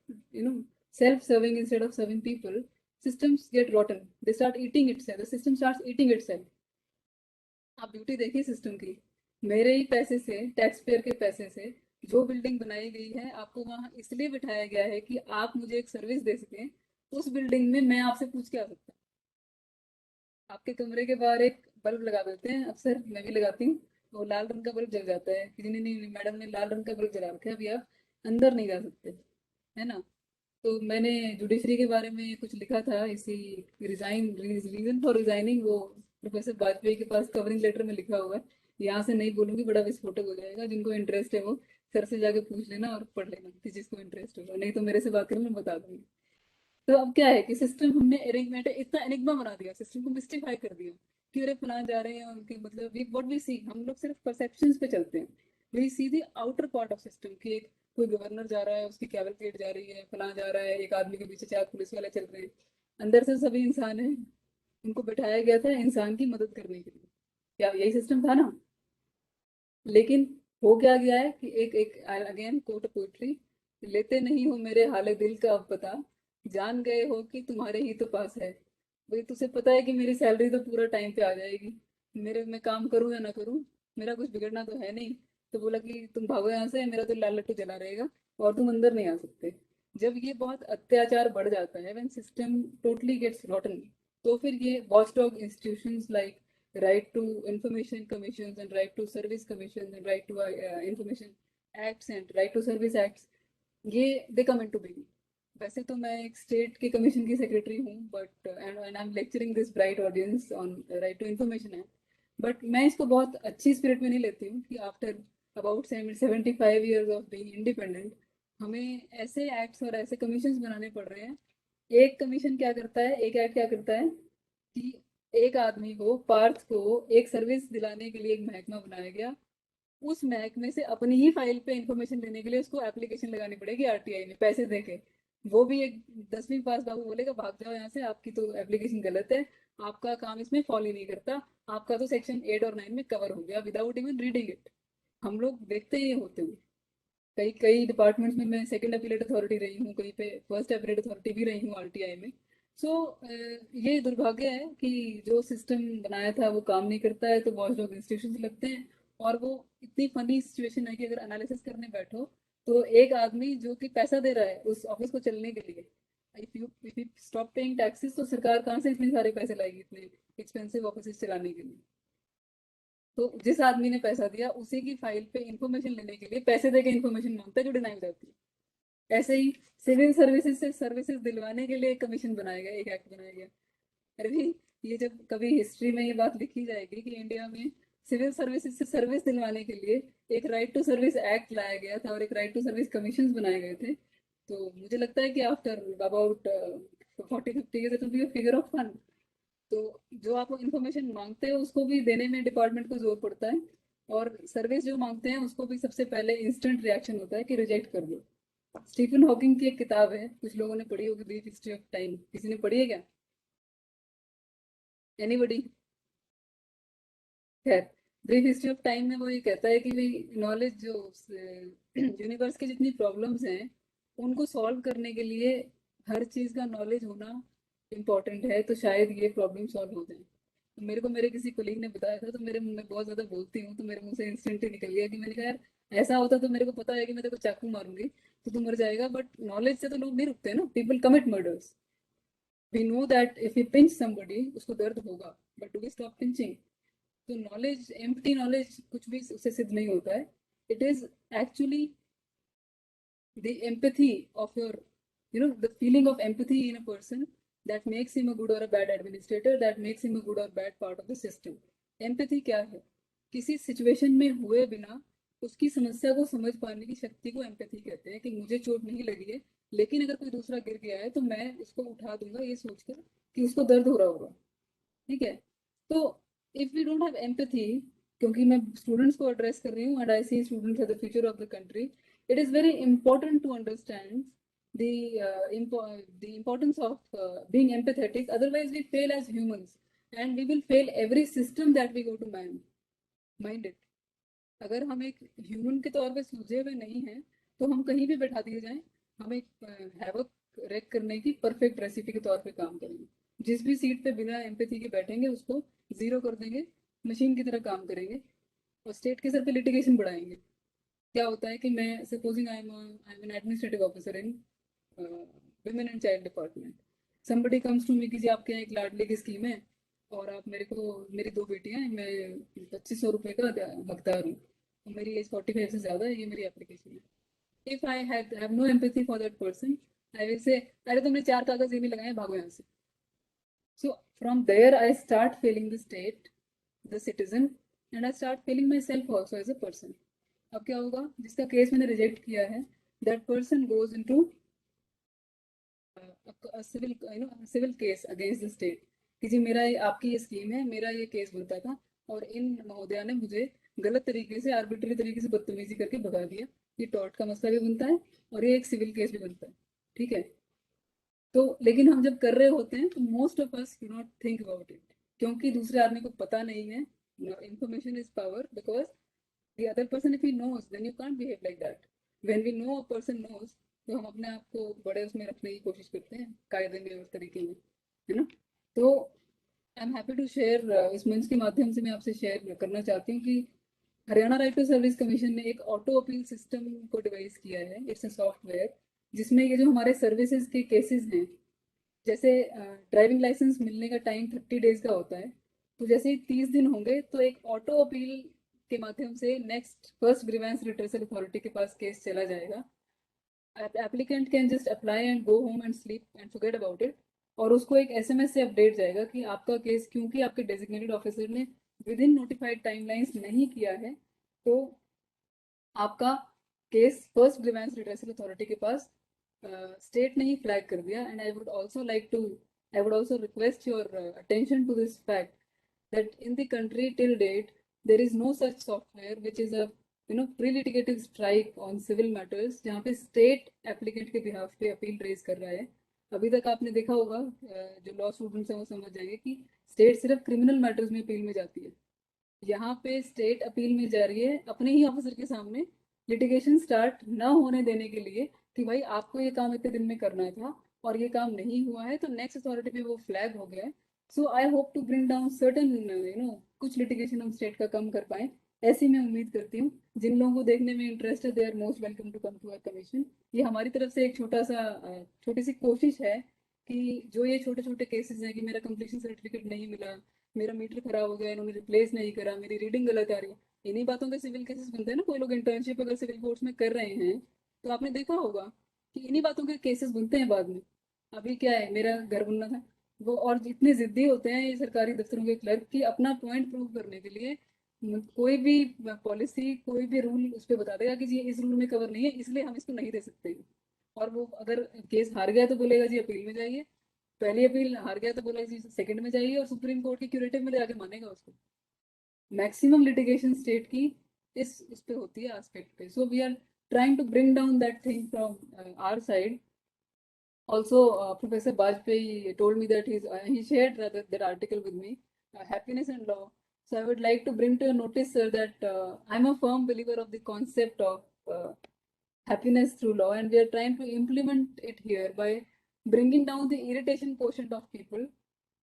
self-serving instead of serving people, systems get rotten. They start eating itself. The system starts eating itself. आप beauty देखिए system की. मेरे ही पैसे से, tax payer के पैसे से जो बिल्डिंग बनाई गई है, आपको वहां इसलिए बिठाया गया है कि आप मुझे एक सर्विस दे सकें. उस बिल्डिंग में मैं आपसे पूछ के आ सकता हूँ. आपके कमरे के बाहर एक बल्ब लगा देते हैं, अक्सर मैं भी लगाती हूँ. वो लाल रंग का बल्ब जल जाता है कि नहीं नहीं मैडम ने लाल रंग का बल्ब जला रखा है, अभी आप अंदर नहीं जा सकते, है ना. तो मैंने जुडिशरी के बारे में कुछ लिखा था, इसी रीजन फॉर रिजाइनिंग, वो प्रोफेसर वाजपेयी के पास कवरिंग लेटर में लिखा हुआ है. यहाँ से नहीं बोलूंगी, बड़ा विस्फोटक हो जाएगा. जिनको इंटरेस्ट है वो सर से जाके पूछ लेना और पढ़ लेना, जिसको इंटरेस्ट होगा. नहीं तो मेरे से बात करें, मैं बता दूंगी. तो अब क्या है कि सिस्टम हमने अरेंजमेंट इतना एनिग्मा बना दिया, सिस्टम को मिस्टिफाई कर दिया कि अरे फलां जा रहे हैं उनके, मतलब वी व्हाट वी सी, हम लोग सिर्फ परसेप्शंस पे चलते हैं. We see the outer part of system कि एक कोई गवर्नर जा रहा है, उसकी कैवलकेड जा रही है, फलां जा रहा है, एक आदमी के पीछे 4 पुलिस वाले चल रहे हैं. अंदर से सभी इंसान हैं. उनको बैठाया गया था इंसान की मदद करने के लिए. क्या यही सिस्टम था ना? लेकिन हो क्या गया है कि एक एक अगेन कोट पोइट्री, लेते नहीं हो मेरे हाले दिल का अब पता, जान गए हो कि तुम्हारे ही तो पास है. भाई तुझे पता है कि मेरी सैलरी तो पूरा टाइम पे आ जाएगी, मेरे मैं काम करूँ या ना करूँ, मेरा कुछ बिगड़ना तो है नहीं. तो बोला कि तुम भागो यहाँ से, मेरा तो लाल लट्टू जला रहेगा और तुम अंदर नहीं आ सकते. जब ये बहुत अत्याचार बढ़ जाता है, when system totally gets rotten, तो फिर ये watchdog institutions like right to information commissions and right to service commissions and right to information acts and right to service acts, ये they come into being. वैसे तो मैं एक state के commission की सेक्रेटरी हूँ, but and I am lecturing this bright audience on right to information act. But मैं इसको बहुत अच्छी स्पिरिट में नहीं लेती हूँ कि after about 75 years of being independent हमें ऐसे एक्ट्स और ऐसे कमीशंस बनाने पड़ रहे हैं. एक कमीशन क्या करता है, एक एक्ट क्या करता है कि एक आदमी को, पार्थ को, एक सर्विस दिलाने के लिए एक महकमा बनाया गया. उस महकमे से अपनी ही फाइल पे इंफॉर्मेशन लेने के लिए उसको एप्लीकेशन लगानी पड़ेगी RTI में पैसे देके. वो भी एक 10वीं पास बाबू बोलेगा भाग जाओ यहाँ से, आपकी तो एप्लीकेशन गलत है, आपका काम इसमें फॉलो ही नहीं करता, आपका तो सेक्शन 8 और 9 में कवर हो गया विदाउट इवन रीडिंग इट. हम लोग देखते ही होते हुए कई कई डिपार्टमेंट्स में मैं सेकंड अपीलेट अथॉरिटी रही हूँ, कहीं पे फर्स्ट अपीलेट अथॉरिटी भी रही हूँ RTI में. सो ये दुर्भाग्य है कि जो सिस्टम बनाया था वो काम नहीं करता है, तो वॉचडॉग इंस्टीट्यूशंस लगते हैं. और वो इतनी फनी सिचुएशन है कि अगर एनालिसिस करने बैठो तो एक आदमी जो कि पैसा दे रहा है उस ऑफिस को चलने के लिए, if you stop paying taxes, तो सरकार कहाँ से इतने सारे पैसे लाएगी इतने एक्सपेंसिव ऑफिस चलाने के लिए. तो जिस आदमी ने पैसा दिया उसी की फाइल पे इंफॉर्मेशन लेने के लिए पैसे देके इंफॉर्मेशन मांगता है जो डिनाई हो जाती है. ऐसे ही सिविल सर्विसेज से सर्विसेज दिलवाने के लिए एक कमीशन बनाया गया, एक एक्ट बनाया गया. अरे भाई, ये जब कभी हिस्ट्री में ये बात लिखी जाएगी कि इंडिया में सिविल सर्विसेज से सर्विस दिलवाने के लिए एक राइट टू सर्विस एक्ट लाया गया था और एक राइट टू सर्विस कमीशन बनाए गए थे, तो मुझे लगता है कि after about 40-50 years it will be a figure of fun. तो जो आप इंफॉर्मेशन मांगते हो उसको भी देने में डिपार्टमेंट को जोर पड़ता है, और सर्विस जो मांगते हैं उसको भी सबसे पहले इंस्टेंट रिएक्शन होता है कि रिजेक्ट कर दो. स्टीफन हॉकिंग की एक किताब है, कुछ लोगों ने पढ़ी होगी, ब्रीफ हिस्ट्री ऑफ टाइम। किसी ने पढ़ी है क्या? एनीबडी? खैर, ब्रीफ हिस्ट्री ऑफ टाइम में वो ये कहता है कि भाई नॉलेज जो यूनिवर्स की जितनी प्रॉब्लम्स हैं उनको सॉल्व करने के लिए हर चीज़ का नॉलेज होना इम्पोर्टेंट है, तो शायद ये प्रॉब्लम सॉल्व हो जाए। तो मेरे को मेरे किसी कोलीग ने बताया था, तो मेरे मुंह में बहुत ज़्यादा बोलती हूँ, तो मेरे मुंह से इंस्टेंटली निकल गया कि मैंने कहा यार, ऐसा होता तो मेरे को पता है कि मैं तेरे को चाकू मारूंगी तो तू मर जाएगा, बट नॉलेज से तो लोग नहीं रुकते ना, people commit murders. We know that if you pinch somebody उसको दर्द होगा, but do we stop pinching? तो नॉलेज, एम्प्टी नॉलेज कुछ भी उससे सिद्ध नहीं होता है। It is actually the empathy of your, the feeling of empathy in a person that makes him a good or a bad administrator, that makes him a good or bad part of the system. Empathy क्या है? किसी situation में हुए बिना उसकी समस्या को समझ पाने की शक्ति को एम्पैथी कहते हैं, कि मुझे चोट नहीं लगी है लेकिन अगर कोई दूसरा गिर गया है तो मैं उसको उठा दूंगा ये सोचकर कि उसको दर्द हो रहा होगा। ठीक है? तो if we don't have empathy, क्योंकि मैं स्टूडेंट्स को एड्रेस कर रही हूँ and I see students are the future of the country, it is very important to understand the the importance of being empathetic. Otherwise we fail as humans, and we will fail every system that we go to mind it. अगर हम एक human के तौर पे सूझे हुए नहीं हैं तो हम कहीं भी बैठा दिए जाएं, हम एक हैवक रेक करने की परफेक्ट रेसिपी के तौर पे काम करेंगे। जिस भी सीट पे बिना एम्पैथी के बैठेंगे उसको जीरो कर देंगे, मशीन की तरह काम करेंगे और स्टेट के सर पे लिटिगेशन बढ़ाएंगे। क्या होता है कि मैं supposing I am an administrative officer in women and child department. Somebody comes to me कि जी आपके यहाँ एक लाडली की स्कीम है और आप मेरे को, मेरी दो बेटियां हैं, मैं 2500 रुपये का हकदार हूँ, मेरी एज 45 से ज़्यादा है, ये मेरी एप्लीकेशन है। If I have no empathy for that person, I will say अरे तुमने 4 कागज ये नहीं लगाए, भागो यहाँ से। So from there I start feeling the state, the citizen, and I start feeling myself also as a person. अब क्या होगा? जिसका केस मैंने रिजेक्ट किया है, that person goes into civil case against the state कि जी मेरा आपकी ये स्कीम है, मेरा ये केस बनता था और इन महोदया ने मुझे गलत तरीके से, आर्बिट्री तरीके से बदतमीजी करके भगा दिया। ये टॉर्ट का मसला भी बनता है और ये एक सिविल केस भी बनता है। ठीक है? तो लेकिन हम जब कर रहे होते हैं तो most of us do not think about it, क्योंकि दूसरे आदमी को पता नहीं है। Information is power, because the other person if he knows then you can't behave like that. When we know a person knows, तो हम अपने आप को बड़े उसमें रखने की कोशिश करते हैं, कायदे में और तरीके में, है ना? तो I am happy to share, इस मंच के माध्यम से मैं आपसे शेयर करना चाहती हूँ कि Haryana right to service commission ने एक ऑटो अपील सिस्टम को डिवाइस किया है। इट्स अ सॉफ्टवेयर जिसमें ये जो हमारे सर्विसेज के केसेस हैं, जैसे ड्राइविंग लाइसेंस मिलने का टाइम 30 डेज का होता है, तो जैसे ही 30 दिन होंगे तो एक ऑटो अपील के माध्यम से next first grievance redressal authority के पास केस चला जाएगा। Applicant can just apply and go home and sleep and forget about it, और उसको एक एसएमएस से अपडेट जाएगा कि आपका केस, क्योंकि आपके डेजिग्नेटेड ऑफिसर ने विद इन नोटिफाइड टाइमलाइंस नहीं किया है, तो आपका case first grievance redressal authority के पास स्टेट ने ही फ्लैग कर दिया। And I would also request your attention to this fact that in the country till date there is no such software which is a pre-litigative strike on civil matters जहाँ पे state applicant के behalf पे appeal raise कर रहा है। अभी तक आपने देखा होगा, जो लॉ स्टूडेंट्स हैं वो समझ जाएंगे कि स्टेट सिर्फ क्रिमिनल मैटर्स में अपील में जाती है। यहाँ पे स्टेट अपील में जा रही है अपने ही ऑफिसर के सामने लिटिगेशन स्टार्ट ना होने देने के लिए कि भाई आपको ये काम इतने दिन में करना था और ये काम नहीं हुआ है, तो नेक्स्ट अथॉरिटी पे वो फ्लैग हो गया है। So I hope to bring down certain कुछ लिटिगेशन हम स्टेट का कम कर पाए, ऐसी मैं उम्मीद करती हूँ। जिन लोगों को देखने में इंटरेस्ट है, they are most welcome to come to our commission. ये हमारी तरफ से एक छोटी सी कोशिश है कि जो ये छोटे छोटे केसेस हैं कि मेरा कंप्लीशन सर्टिफिकेट नहीं मिला, मेरा मीटर खराब हो गया, इन्होंने रिप्लेस नहीं करा, मेरी रीडिंग गलत आ रही है, इन्हीं बातों के सिविल केसेस बनते हैं ना। कोई लोग इंटर्नशिप अगर सिविल कोर्ट्स में कर रहे हैं तो आपने देखा होगा कि इन्हीं बातों के केसेस बनते हैं बाद में। अभी क्या है, मेरा घर बनना था वो, और इतने जिद्दी होते हैं ये सरकारी दफ्तरों के क्लर्क कि अपना पॉइंट प्रूव करने के लिए कोई भी पॉलिसी, कोई भी रूल उस पर बता देगा कि जी इस रूल में कवर नहीं है इसलिए हम इसको नहीं दे सकते। और वो अगर केस हार गया तो बोलेगा जी अपील में जाइए, पहली अपील हार गया तो बोला जी सेकंड में जाइए, और सुप्रीम कोर्ट की क्यूरेटिव में जाके मानेगा उसको। मैक्सिमम लिटिगेशन स्टेट की इस पे होती है एस्पेक्ट पे। So we are trying to bring down that thing from our side. Also, Professor Bajpayee told me that he shared that article with me, Happiness and Law. So I would like to bring to your notice, sir, that I'm a firm believer of the concept of happiness through law, and we are trying to implement it here by bringing down the irritation quotient of people,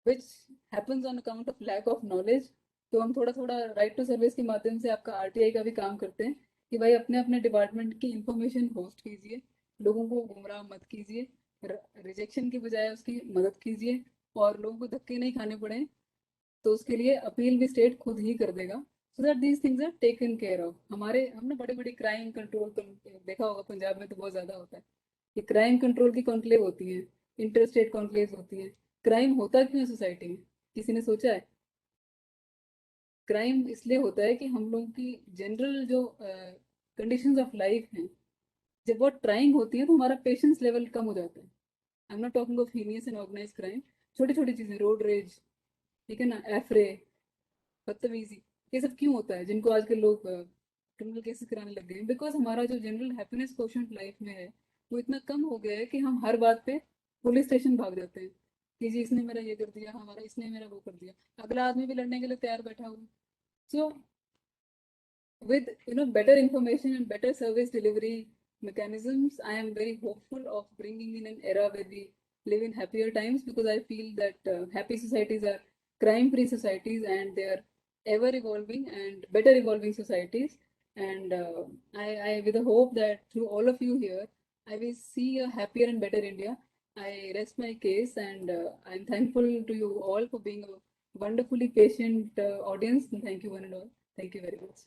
which happens on account of lack of knowledge. तो हम थोड़ा थोड़ा right to service के माध्यम से आपका RTI का भी काम करते हैं कि भाई अपने अपने डिपार्टमेंट की इंफॉर्मेशन होस्ट कीजिए, लोगों को गुमराह मत कीजिए, रिजेक्शन की बजाय उसकी मदद कीजिए, और लोगों को धक्के नहीं खाने पड़े, तो उसके लिए अपील भी स्टेट खुद ही कर देगा, so that these things are taken care of. हमने बड़ी बड़ी क्राइम कंट्रोल देखा होगा, पंजाब में तो बहुत ज़्यादा होता है कि क्राइम कंट्रोल की कॉन्क्लेव होती है, इंटर स्टेट कॉन्क्लेव होती है. क्राइम होता क्यों है सोसाइटी में, किसी ने सोचा है? क्राइम इसलिए होता है कि हम लोगों की जनरल जो कंडीशंस ऑफ लाइफ हैं, जब बहुत ट्राइंग होती है तो हमारा पेशेंस लेवल कम हो जाता है. I am not talking of heinous and organise crime, छोटी छोटी चीज़ें, रोड रेज, ठीक है ना, एफरे, बदतमीजी, ये सब क्यों होता है जिनको आजकल लोग क्रिमिनल केसेस कराने लग गए हैं? बिकॉज हमारा जो जनरल हैप्पीनेस कोशेंट लाइफ में है वो इतना कम हो गया है कि हम हर बात पे पुलिस स्टेशन भाग जाते हैं कि जी इसने मेरा ये कर दिया, हमारा इसने मेरा वो कर दिया, अगला आदमी भी लड़ने के लिए तैयार बैठा हुआ. सो with better information and better service delivery mechanisms, I am very hopeful of bringing in an era where we live in happier times, because I feel that happy societies are crime free societies, and they are ever evolving and better evolving societies. And I with the hope that through all of you here I will see a happier and better India. I rest my case, and I'm thankful to you all for being a wonderfully patient audience, and thank you one and all. Thank you very much.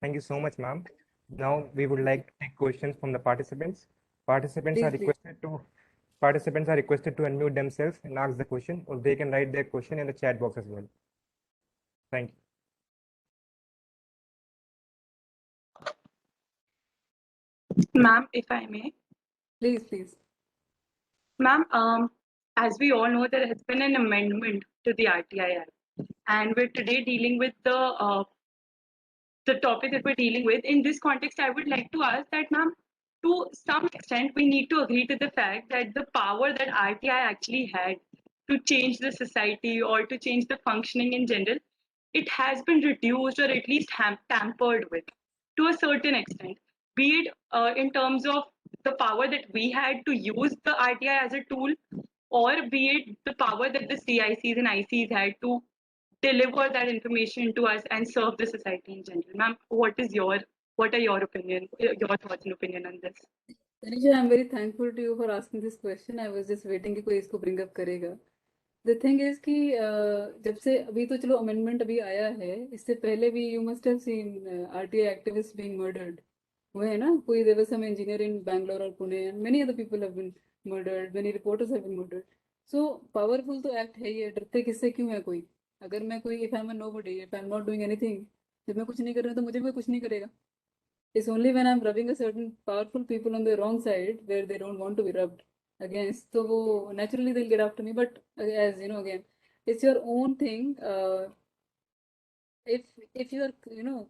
Thank you so much, ma'am. Now we would like to take questions from the participants. Participants are Please. requested to unmute themselves and ask the question, or they can write their question in the chat box as well. Thank you. Ma'am, if I may. Please. Ma'am, as we all know, there has been an amendment to the RTI Act, and we're today dealing with the topic that we're dealing with. In this context, I would like to ask that, ma'am, to some extent, we need to agree to the fact that the power that RTI actually had to change the society or to change the functioning in general, it has been reduced or at least tampered with to a certain extent, be it in terms of the power that we had to use the RTI as a tool, or be it the power that the CICs and ICs had to deliver that information to us and serve the society in general. Ma'am, what are your opinion, your thoughts and opinion on this? Tanisha, I'm very thankful to you for asking this question. I was just waiting कि कोई इसको bring up करेगा. The thing is कि जब से अभी तो चलो amendment अभी आया है, इससे पहले भी you must have seen RTI activists being murdered. वो है ना, कोई there was some engineer in Bangalore or Pune, and many other people have been murdered, many reporters have been murdered. So powerful तो act है ये, डरते किससे क्यों है कोई? अगर मैं कोई, if I'm a nobody, if I'm not doing anything, जब मैं कुछ नहीं कर रहा तो मुझे कोई कुछ नहीं करेगा. It's only when I'm rubbing a certain powerful people on the wrong side where they don't want to be rubbed against, so naturally they'll get after me. But as you know, again, it's your own thing. If you are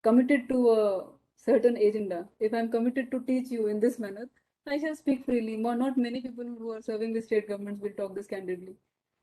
committed to a certain agenda, if I'm committed to teach you in this manner, I shall speak freely. Not many people who are serving the state governments will talk this candidly.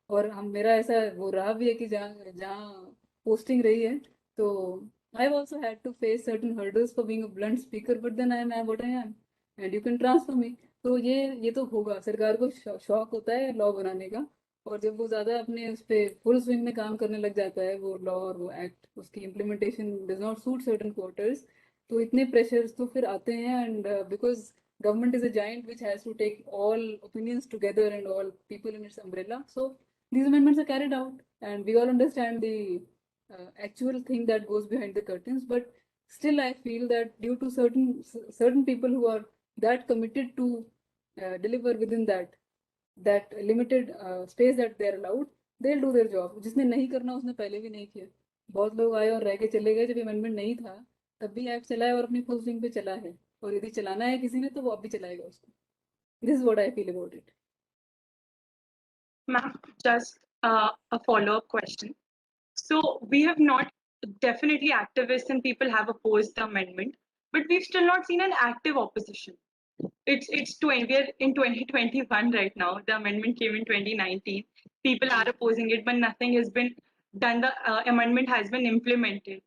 और हम मेरा ऐसा वो रहा भी है कि जहाँ जहाँ पोस्टिंग रही है, तो I've also had to face certain hurdles for being a blunt speaker, but then I am what I am, and you can transfer me. तो ये तो होगा, सरकार को शौक होता है लॉ बनाने का, और जब वो ज़्यादा अपने उस पर फुल स्विंग में काम करने लग जाता है, वो लॉ और वो एक्ट, उसकी implementation does not suit certain quarters, तो इतने प्रेशर्स तो फिर आते हैं. And because government is a giant which has to take all opinions together and all people in its umbrella, so these amendments are carried out, and we all understand the actual thing that goes behind the curtains. But still I feel that due to certain people who are that committed to deliver within that limited space that they are allowed, they'll do their job. जिसने नहीं करना उसने पहले भी नहीं किया. बहुत लोग आए और रह के चले गए, जब अमेंडमेंट नहीं था तब भी एक्ट चला है और अपनी फुल स्विंग पे चला है, और यदि चलाना है किसी ने तो वो अब भी चलाएगा उसको. This is what I feel about it. Ma'am, just a follow-up question. So we have not, definitely activists and people have opposed the amendment, but we've still not seen an active opposition. It's 20, we're in 2021 right now. The amendment came in 2019. People are opposing it, but nothing has been done. The amendment has been implemented.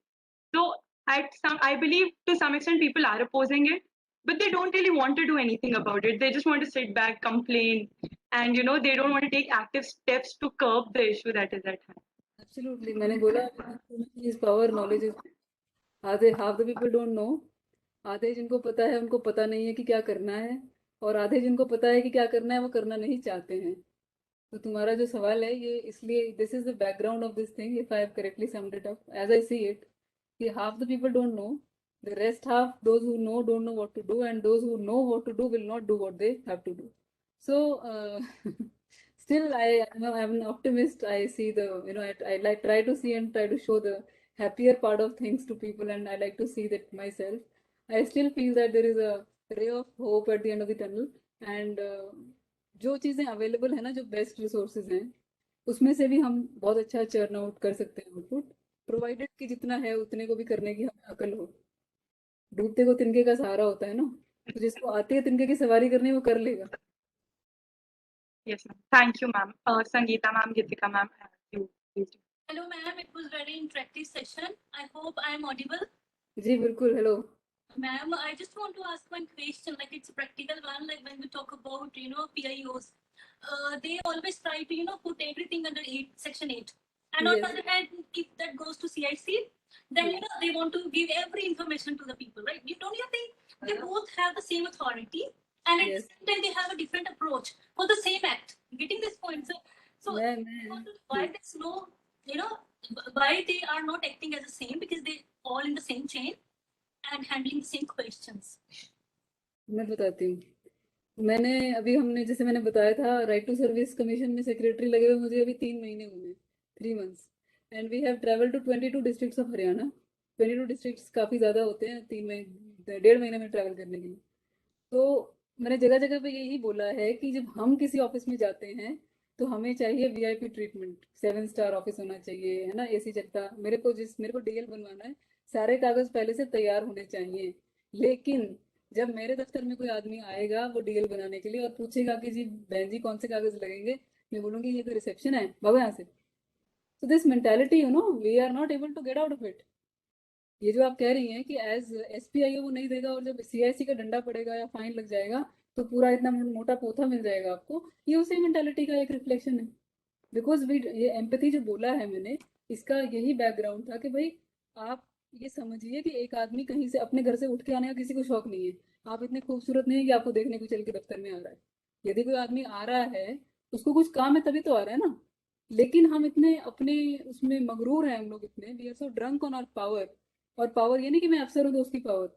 So I believe to some extent people are opposing it, but they don't really want to do anything about it. They just want to sit back, complain, and they don't want to take active steps to curb the issue that is at hand. Absolutely. मैंने बोला information is power, knowledge is आधे half the people don't know. आधे जिनको पता है उनको पता नहीं है कि क्या करना है, और आधे जिनको पता है कि क्या करना है वो करना नहीं चाहते हैं. तो तुम्हारा जो सवाल है ये इसलिए this is the background of this thing, if I have correctly summed it up as I see it, कि half the people don't know, the rest half, those who know don't know what to do, and those who know what to do will not do what they have to do. So still I'm an optimist. I see the I like try to see and try to show the happier part of things to people, and I like to see that myself. I still feel that there is a ray of hope at the end of the tunnel, and जो चीज़ें available है ना, जो best resources हैं, उसमें से भी हम बहुत अच्छा चर्न आउट कर सकते हैं आउटपुट, प्रोवाइडेड कि जितना है उतने को भी करने की हमें अकल हो. डूबते को तिनके का सहारा होता है ना, तो जिसको आती है तिनके की सवारी करनी वो कर लेगा. Yes, ma'am. Thank you, ma'am. Sangeeta ma'am, Gitika ma'am, you please. Hello, ma'am. It was very interactive session. I hope I am audible. जी बिल्कुल. Hello. Ma'am, I just want to ask one question. Like it's a practical one. Like when we talk about PIOs, they always try to put everything under Section 8. And on the other hand, if that goes to CIC, then they want to give every information to the people, right? Don't you think they both have the same authority, and at the same time they have a different approach for the same act? Getting this point, sir? So why there's no, why they are not acting as the same, because they all in the same chain and handling the same questions. मैं बताती हूँ. मैंने अभी हमने जैसे मैंने बताया था, राइट टू सर्विस कमीशन में सेक्रेटरी लगे हुए मुझे अभी 3 महीने हुए, 3 months, and we have travel to 22 districts of Haryana. 22 districts काफ़ी ज़्यादा होते हैं 3 महीने 1.5 महीने में ट्रैवल करने के लिए. तो मैंने जगह जगह पे यही बोला है कि जब हम किसी ऑफिस में जाते हैं तो हमें चाहिए VIP ट्रीटमेंट, 7 स्टार ऑफिस होना चाहिए, है ना, AC चलता. मेरे को DL बनवाना है, सारे कागज पहले से तैयार होने चाहिए. लेकिन जब मेरे दफ्तर में कोई आदमी आएगा वो DL बनाने के लिए और पूछेगा कि जी बहन जी कौन से कागज लगेंगे, मैं बोलूँगी ये तो रिसेप्शन है, भागो यहाँ से. So this mentality, we are not able to get out of it. ये जो आप कह रही हैं कि एज SPIO वो नहीं देगा और जब CIC का डंडा पड़ेगा या फाइन लग जाएगा तो पूरा इतना मोटा पोथा मिल जाएगा आपको, ये उसी मेंटालिटी का एक रिफ्लेक्शन है. बिकॉज ये एम्पैथी जो बोला है मैंने, इसका यही बैकग्राउंड था कि भाई आप ये समझिए कि एक आदमी कहीं से अपने घर से उठ के आने का किसी को शौक नहीं है. आप इतने खूबसूरत नहीं है कि आपको देखने को चल के दफ्तर में आ रहा है. यदि कोई आदमी आ रहा है उसको कुछ काम है तभी तो आ रहा है ना. लेकिन हम इतने अपने उसमें मगरूर हैं, हम लोग इतने, we are so drunk on our power. और पावर ये नहीं कि मैं अफसर हूँ तो उसकी पावर.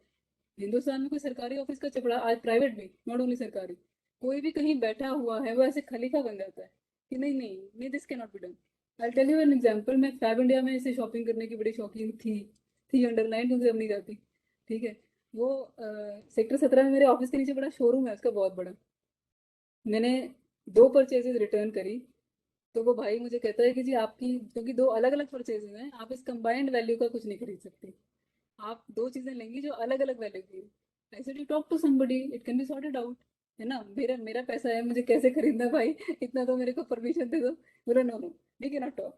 हिंदुस्तान में कोई सरकारी ऑफिस का चपड़ा, आज प्राइवेट भी, नॉट ओनली सरकारी, कोई भी कहीं बैठा हुआ है वो ऐसे खलीफा बन जाता है कि नहीं this can not be done. I tell you an example. मैं फैब इंडिया में ऐसे शॉपिंग करने की बड़ी शौकीन थी अंडरलाइन, क्योंकि अब नहीं जाती. ठीक है. वो सेक्टर 17 में मेरे ऑफिस के नीचे बड़ा शोरूम है उसका, बहुत बड़ा. मैंने 2 परचेजेज रिटर्न करी तो वो भाई मुझे कहता है कि जी आपकी, क्योंकि 2 अलग अलग परचेजेज हैं, आप इस कंबाइंड वैल्यू का कुछ नहीं खरीद सकते. आप 2 चीज़ें लेंगी जो अलग अलग वैल्यू की. I said you talk to somebody, it can be sorted out, है ना. मेरा पैसा है, मुझे कैसे खरीदना भाई, इतना तो मेरे को परमिशन दे दो. बोला no we can not talk.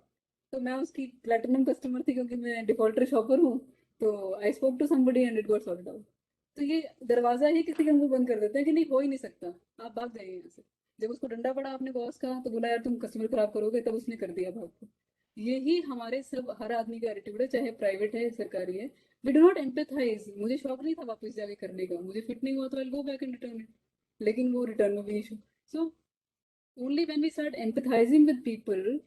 तो मैं उसकी प्लेटिनम कस्टमर थी क्योंकि मैं डिफॉल्टर शॉपर हूँ. तो I spoke to somebody and it got sorted out. तो ये दरवाज़ा ही किसी का मुंह बंद कर देते हैं कि नहीं हो ही नहीं सकता, आप भाग जाइए यहाँ से. जब उसको डंडा पड़ा अपने बॉस का तो बोला यार तुम कस्टमर खराब करोगे, तब उसने कर दिया भाग को. यही हमारे सब हर आदमी का एटीट्यूड है, चाहे प्राइवेट है सरकारी है. We do not empathise. मुझे शौक नहीं था वापस जाके करने का, मुझे फिट नहीं हुआ तो I go back and return it. लेकिन वो रिटर्न में भी issue. So only when we start empathising with people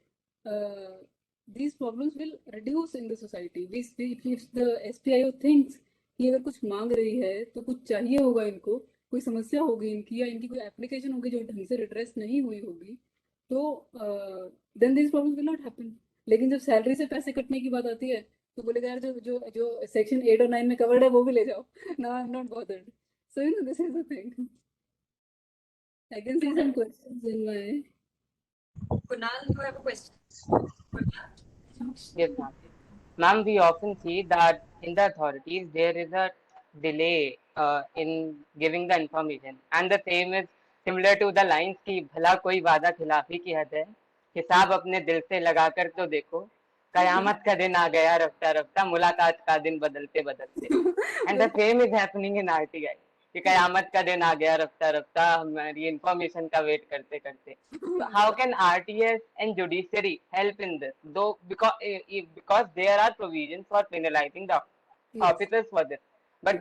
these problems will reduce in the society. If the SPIO thinks कि अगर कुछ मांग रही है तो कुछ चाहिए होगा इनको, कोई समस्या होगी इनकी या इनकी कोई एप्लीकेशन होगी जो ढंग से एड्रेस नहीं हुई होगी, तो then this problem will not happen. लेकिन जब सैलरी से पैसे कटने की बात आती है तो बोलेगा यार जो सेक्शन 8 और 9 में कवर्ड है वो भी ले जाओ. Now I am not bothered. So this is the thing. I can see some questions in my. Kunal, you have a question? Yes, ma'am. Ma'am, we often see that in the authorities there is a delay in giving the information, and the same is similar to the lines कि भला कोई वादा खिलाफी की हद है, हिसाब अपने दिल से लगाकर तो देखो, कयामत का दिन आ गया रफ्ता रफ्ता, मुलाकात का दिन बदलते बदलते, and the same is happening in RTI. कि कयामत का दिन आ गया रफ्ता रफ्ता, हमारी इंफॉर्मेशन का वेट करते करते. So how can RTS and judiciary help in this? Though because there are provisions for penalizing the Yes. officers for this, but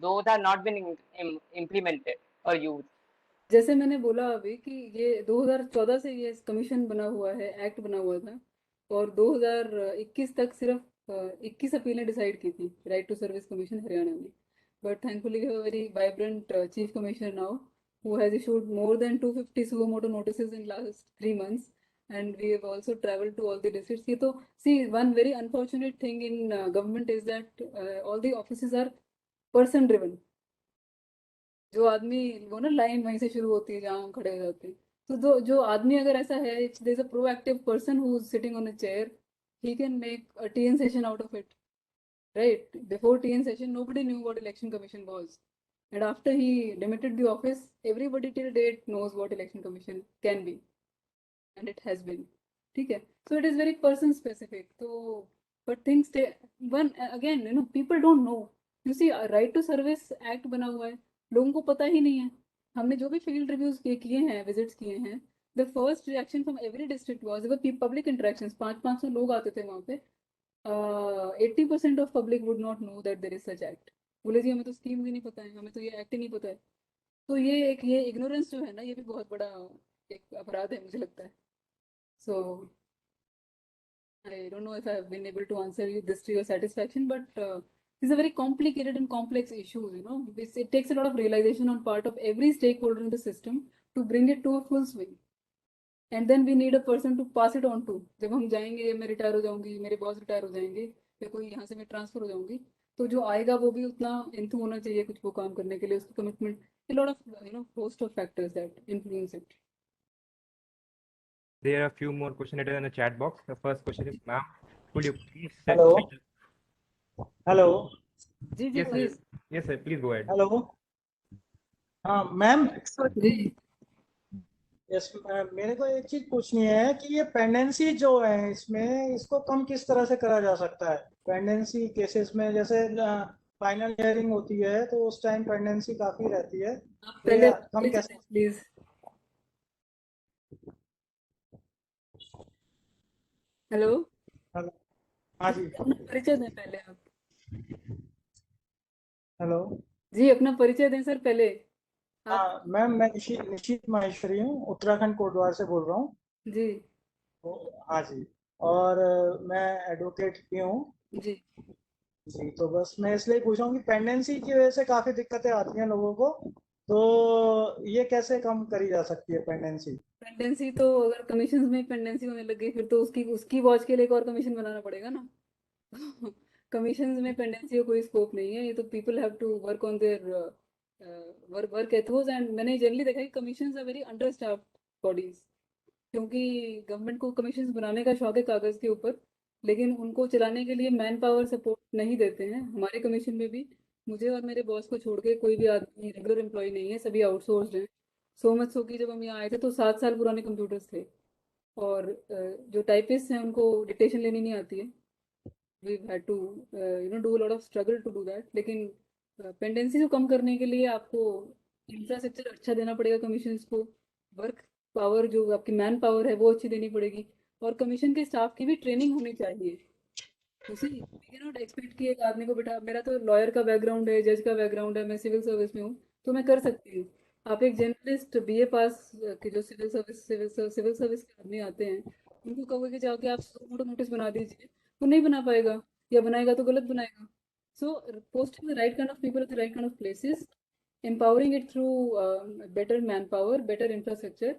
those are not been implemented or used. जैसे मैंने बोला अभी कि ये 2014 से ये कमीशन बना हुआ है, एक्ट बना हुआ था, और 2021 तक सिर्फ 21 अपीलें डिसाइड की थी right to service commission Haryana में. But thankfully we have a very vibrant chief commissioner now who has issued more than 250 suo motu notices in last 3 months, and we have also traveled to all the districts. ये तो see, one very unfortunate thing in government is that all the offices are person driven. जो आदमी वो ना line वहीं से शुरू होती है जहाँ हम खड़े हो जाते हैं, तो जो आदमी अगर ऐसा है, if there is a proactive person who is sitting on a chair, he can make a TN session out of it, right? Before TN session nobody knew what election commission was, and after he demitted the office everybody till date knows what election commission can be, and it has been. ठीक है, so it is very person specific. So but things one again, you know, people don't know. You see, right to service act बना हुआ है, लोगों को पता ही नहीं है. हमने जो भी फील्ड रिव्यूज किए हैं, विजिट्स किए हैं, the first reaction from every district was public interactions. 500 लोग आते थे वहाँ पे. 80% of public would not know that there is such act. बोले जी हमें तो स्कीम ही नहीं पता है, हमें तो ये एक्ट ही नहीं पता है. तो ये इग्नोरेंस जो है ना, ये भी बहुत बड़ा एक अपराध है मुझे लगता है. सो I don't know if I have been able to answer this to your satisfaction, but these are very complicated and complex issues. You know, it takes a lot of realization on part of every stakeholder in the system to bring it to a full swing. And then we need a person to pass it on to. जब हम जाएंगे, मैं retire हो जाऊंगी, मेरे boss retire हो जाएंगे, या कोई यहाँ से मैं ट्रांसफर हो जाऊंगी, तो जो आएगा वो भी उतना इंतु होना चाहिए कुछ वो काम करने के लिए, उसकी commitment. A lot of host of factors that influence it. There are a few more questions written in the chat box. The first question is, ma'am, could you please set Hello. Hello. जी Yes, sir. please. Yes, sir. Please go ahead. Hello. हाँ ma'am. जी yes, मेरे को एक चीज पूछनी है कि ये पेंडेंसी जो है इसमें, इसको कम किस तरह से करा जा सकता है. पेंडेंसी केसेस में जैसे फाइनल हियरिंग होती है तो उस टाइम पेंडेंसी काफी रहती है, आप पहले कम कैसे. प्लीज. हेलो. हाँ जी. अपना परिचय दें पहले आप. हेलो जी अपना परिचय दें सर पहले. हाँ मैम, मैं निशित माहेश्वरी हूँ, उत्तराखंड कोटद्वार से बोल रहा हूँ. जी हाँ जी. और मैं एडवोकेट भी हूँ जी. जी. तो बस मैं इसलिए पूछ रहा हूँ कि पेंडेंसी की वजह से काफी दिक्कतें आती हैं लोगों को, तो ये कैसे कम करी जा सकती है पेंडेंसी. पेंडेंसी तो अगर कमीशंस में पेंडेंसी होने लग गई फिर तो उसकी वॉच के लिए एक और कमीशन बनाना पड़ेगा ना. कमीशंस में पेंडेंसी का कोई स्कोप नहीं है. ये तो people have to work on their work ethos. एंड मैंने जनरली देखा कि commissions are very understaffed bodies, क्योंकि गवर्नमेंट को कमीशंस बनाने का शौक है कागज के ऊपर, लेकिन उनको चलाने के लिए मैन पावर सपोर्ट नहीं देते हैं. हमारे कमीशन में भी मुझे और मेरे बॉस को छोड़ के कोई भी आदमी रेगुलर एम्प्लॉय नहीं है, सभी आउटसोर्स्ड हैं. सो मच सो कि जब हम यहाँ आए थे तो 7 साल पुराने कंप्यूटर्स थे, और जो टाइपिस्ट हैं उनको डिक्टेशन लेनी नहीं आती है. We had to do a lot of struggle to do that. लेकिन पेंडेंसी को कम करने के लिए आपको इंफ्रास्ट्रक्चर अच्छा देना पड़ेगा कमीशंस को. वर्क पावर जो आपकी मैन पावर है वो अच्छी देनी पड़ेगी, और कमीशन के स्टाफ की भी ट्रेनिंग होनी चाहिए. उसी वी नॉट एक्सपेक्ट कि एक आदमी को बैठा, मेरा तो लॉयर का बैकग्राउंड है, जज का बैकग्राउंड है, मैं सिविल सर्विस में हूँ, तो मैं कर सकती हूँ. आप एक जर्नलिस्ट BA पास के जो सिविल सर्विस के आदमी आते हैं, उनको कहोगे कि जाके आप मोटो नोटिस बना दीजिए, वो नहीं बना पाएगा, या बनाएगा तो गलत बनाएगा. So posting the right kind of people at the right kind of places, empowering it through better manpower, better infrastructure,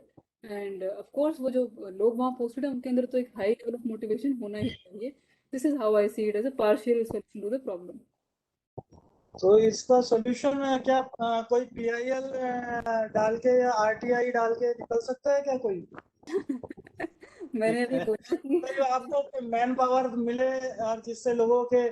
and of course वो जो लोग वहाँ पोस्टेड हैं उनके अंदर तो एक हाई लेवल ऑफ मोटिवेशन होना ही चाहिए. This is how I see it as a partial solution to the problem. तो इसका सोल्यूशन क्या कोई PIL डाल के या RTI डाल के निकल सकता है क्या कोई. मैंने अभी बोला कि तो आपको मैन पावर मिले और जिससे लोगों के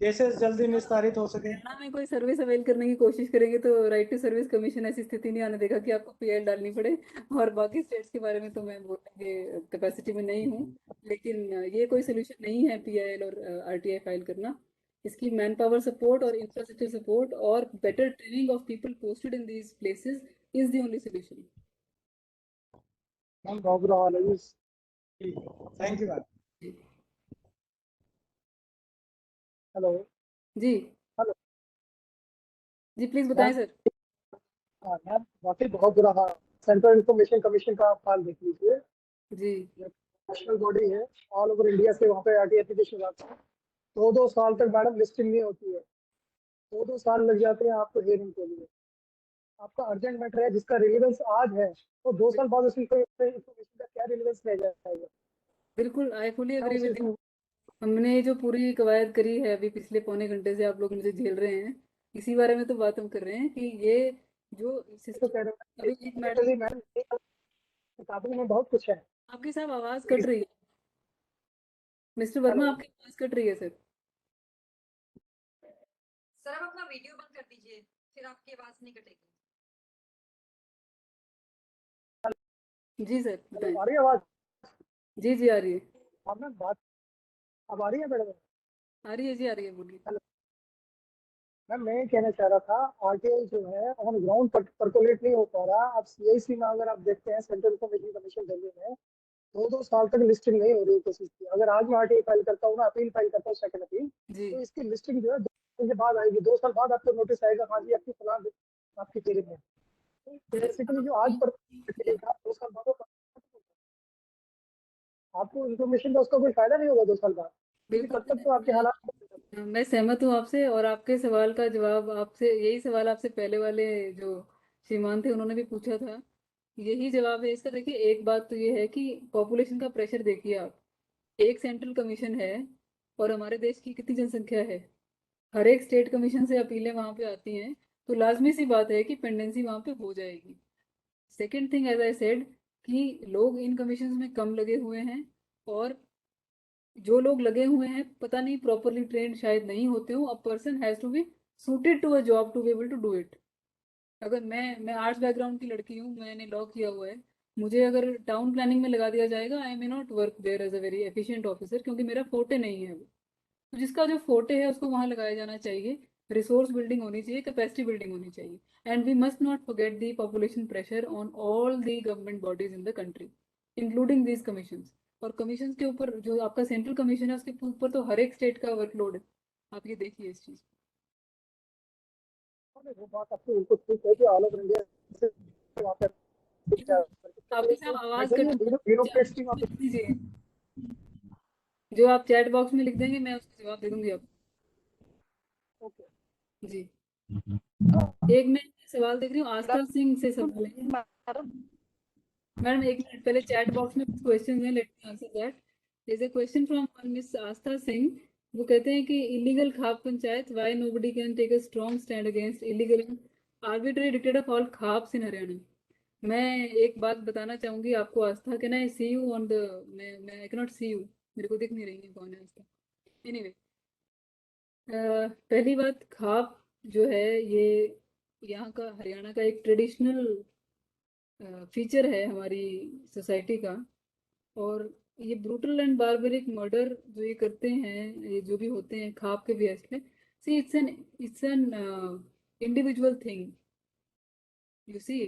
केसेस जल्दी निस्तारित हो सके। हरियाणा में कोई सर्विस अवेल करने की कोशिश करेंगे तो राइट टू सर्विस कमीशन ऐसी स्थिति नहीं आने देगा कि आपको पीएल डालनी पड़े। और बाकी स्टेट्स के बारे में तो मैं बोलने के कैपेसिटी में नहीं हूँ, लेकिन ये कोई सोल्यूशन नहीं है पीआईएल और आरटीआई फाइल करना। इसकी मैन पावर सपोर्ट और इंफ्रास्ट्रक्चर सपोर्ट और better training of people posted in these places is the only solution. Ma'am बहुत बुरा हाल है जी। Thank you ma'am. हेलो जी हेलो जी प्लीज बताएं सर। मैम वाकई बहुत बुरा हाल। सेंट्रल इंफॉर्मेशन कमीशन का आप हाल देख लीजिए। जी नेशनल बॉडी है ऑल ओवर इंडिया से, वहाँ पे आरटीआई एप्लीकेशन जाता है। 2-2 साल तक मैडम लिस्टिंग नहीं होती है। 2-2 साल लग जाते हैं आपको हियरिंग के लिए। आपका अर्जेंट मैटर है जिसका रिलेवेंस आज है, तो 2 साल बाद उस इंफॉर्मेशन का क्या रिलेवेंस रह जाएगा। बिल्कुल, I fully agree with you. हमने जो पूरी कवायद करी है अभी पिछले पौने घंटे से आप लोग मुझे झेल रहे हैं, इसी बारे में तो बात हम कर रहे हैं कि ये जो तो सिस्टम कह रहे अभी एक मैडम मैडम किताबों में बहुत कुछ है। आपकी साहब आवाज कट रही है। मिस्टर वर्मा आपकी आवाज कट रही है सर। सर आप अपना वीडियो बंद कर दीजिए, फिर आपकी आवाज नहीं कटेगी। जी सर बताएं। आ रही है आवाज? जी जी आ रही है, आप ना बात अब आ रही है मैडम? आ रही है जी, आ रही है, बोलिए। मैम मैं ये कहना चाह रहा था, आरटीआई जो है ऑन ग्राउंड परकोलेट नहीं हो पा रहा। अब सीआईसी में अगर आप देखते हैं, सेंट्रल इंफॉर्मेशन कमीशन दिल्ली में 2-2 साल तक लिस्टिंग नहीं हो रही है केसेस की। अगर आज मैं आरटीआई फाइल करता हूँ ना, अपील फाइल करता हूँ, सेकंड अपील, जी तो इसकी लिस्टिंग जो है 2 साल के बाद आएगी। 2 साल बाद आपको नोटिस आएगा, हाँ जी आपकी फलान आपकी हियरिंग है। तो बेसिकली जो आज पर 2 साल बाद आपको इन्फॉर्मेशन का उसका कोई फायदा नहीं होगा 2 साल बाद, क्योंकि तब तक तो आपके हालात। मैं सहमत हूँ आपसे, और आपके सवाल का जवाब आपसे, यही सवाल आपसे पहले वाले जो श्रीमान थे उन्होंने भी पूछा था, यही जवाब है इसका। देखिए एक बात तो ये है कि पॉपुलेशन का प्रेशर देखिए आप, एक सेंट्रल कमीशन है और हमारे देश की कितनी जनसंख्या है, हर एक स्टेट कमीशन से अपीलें वहाँ पे आती हैं, तो लाजमी सी बात है कि पेंडेंसी वहाँ पे हो जाएगी। Second thing as I said कि लोग इन कमीशन में कम लगे हुए हैं, और जो लोग लगे हुए हैं पता नहीं प्रॉपरली ट्रेंड शायद नहीं होते हो। A person has to be suited to a job to be able to do it. अगर मैं आर्ट्स बैकग्राउंड की लड़की हूँ, मैंने लॉ किया हुआ है, मुझे अगर टाउन प्लानिंग में लगा दिया जाएगा, I may not work there as a very efficient officer, क्योंकि मेरा फोटे नहीं है वो। तो जिसका जो फोटे है उसको वहाँ लगाया जाना चाहिए। रिसोर्स बिल्डिंग होनी चाहिए, कैपेसिटी बिल्डिंग होनी चाहिए, and we must not forget the population pressure on all the government bodies in the country including these commissions. और कमीशंस के ऊपर जो आपका सेंट्रल कमीशन है उसके ऊपर तो हर एक स्टेट का वर्कलोड है। आप ये देखिए इस चीज। वो बात आपकी बिल्कुल ठीक है कि ऑल ओवर इंडिया से वहाँ पे आपकी साहब आवाज कट ब्यूरोक्रेट्स की वहाँ पे। दीजिए, जो आप चैट बॉक्स में लिख देंगे मैं उसका जवाब दे दूंगी आपको। जी एक मैं सवाल देख रही हूँ, आस्था सिंह से सवाल है। मैडम एक मिनट, पहले चैट बॉक्स में कुछ क्वेश्चन हैं, let me answer that. There is a question from miss Aastha Singh. वो कहते हैं कि illegal khap panchayat, why nobody can take a strong stand against illegal and arbitrary dictates of all khaps in Haryana. मैं एक बात बताना चाहूंगी आपको Aastha, can I see you on the, मैं I can not see you, मेरे को दिख नहीं रही है कौन है आस्था। एनीवे पहली बात, खाप जो है ये यहाँ का, हरियाणा का एक ट्रेडिशनल फीचर है हमारी सोसाइटी का। और ये ब्रूटल एंड बारबरिक मर्डर जो ये करते हैं, ये जो भी होते हैं खाप के बेस पे, see it's an individual thing. You see,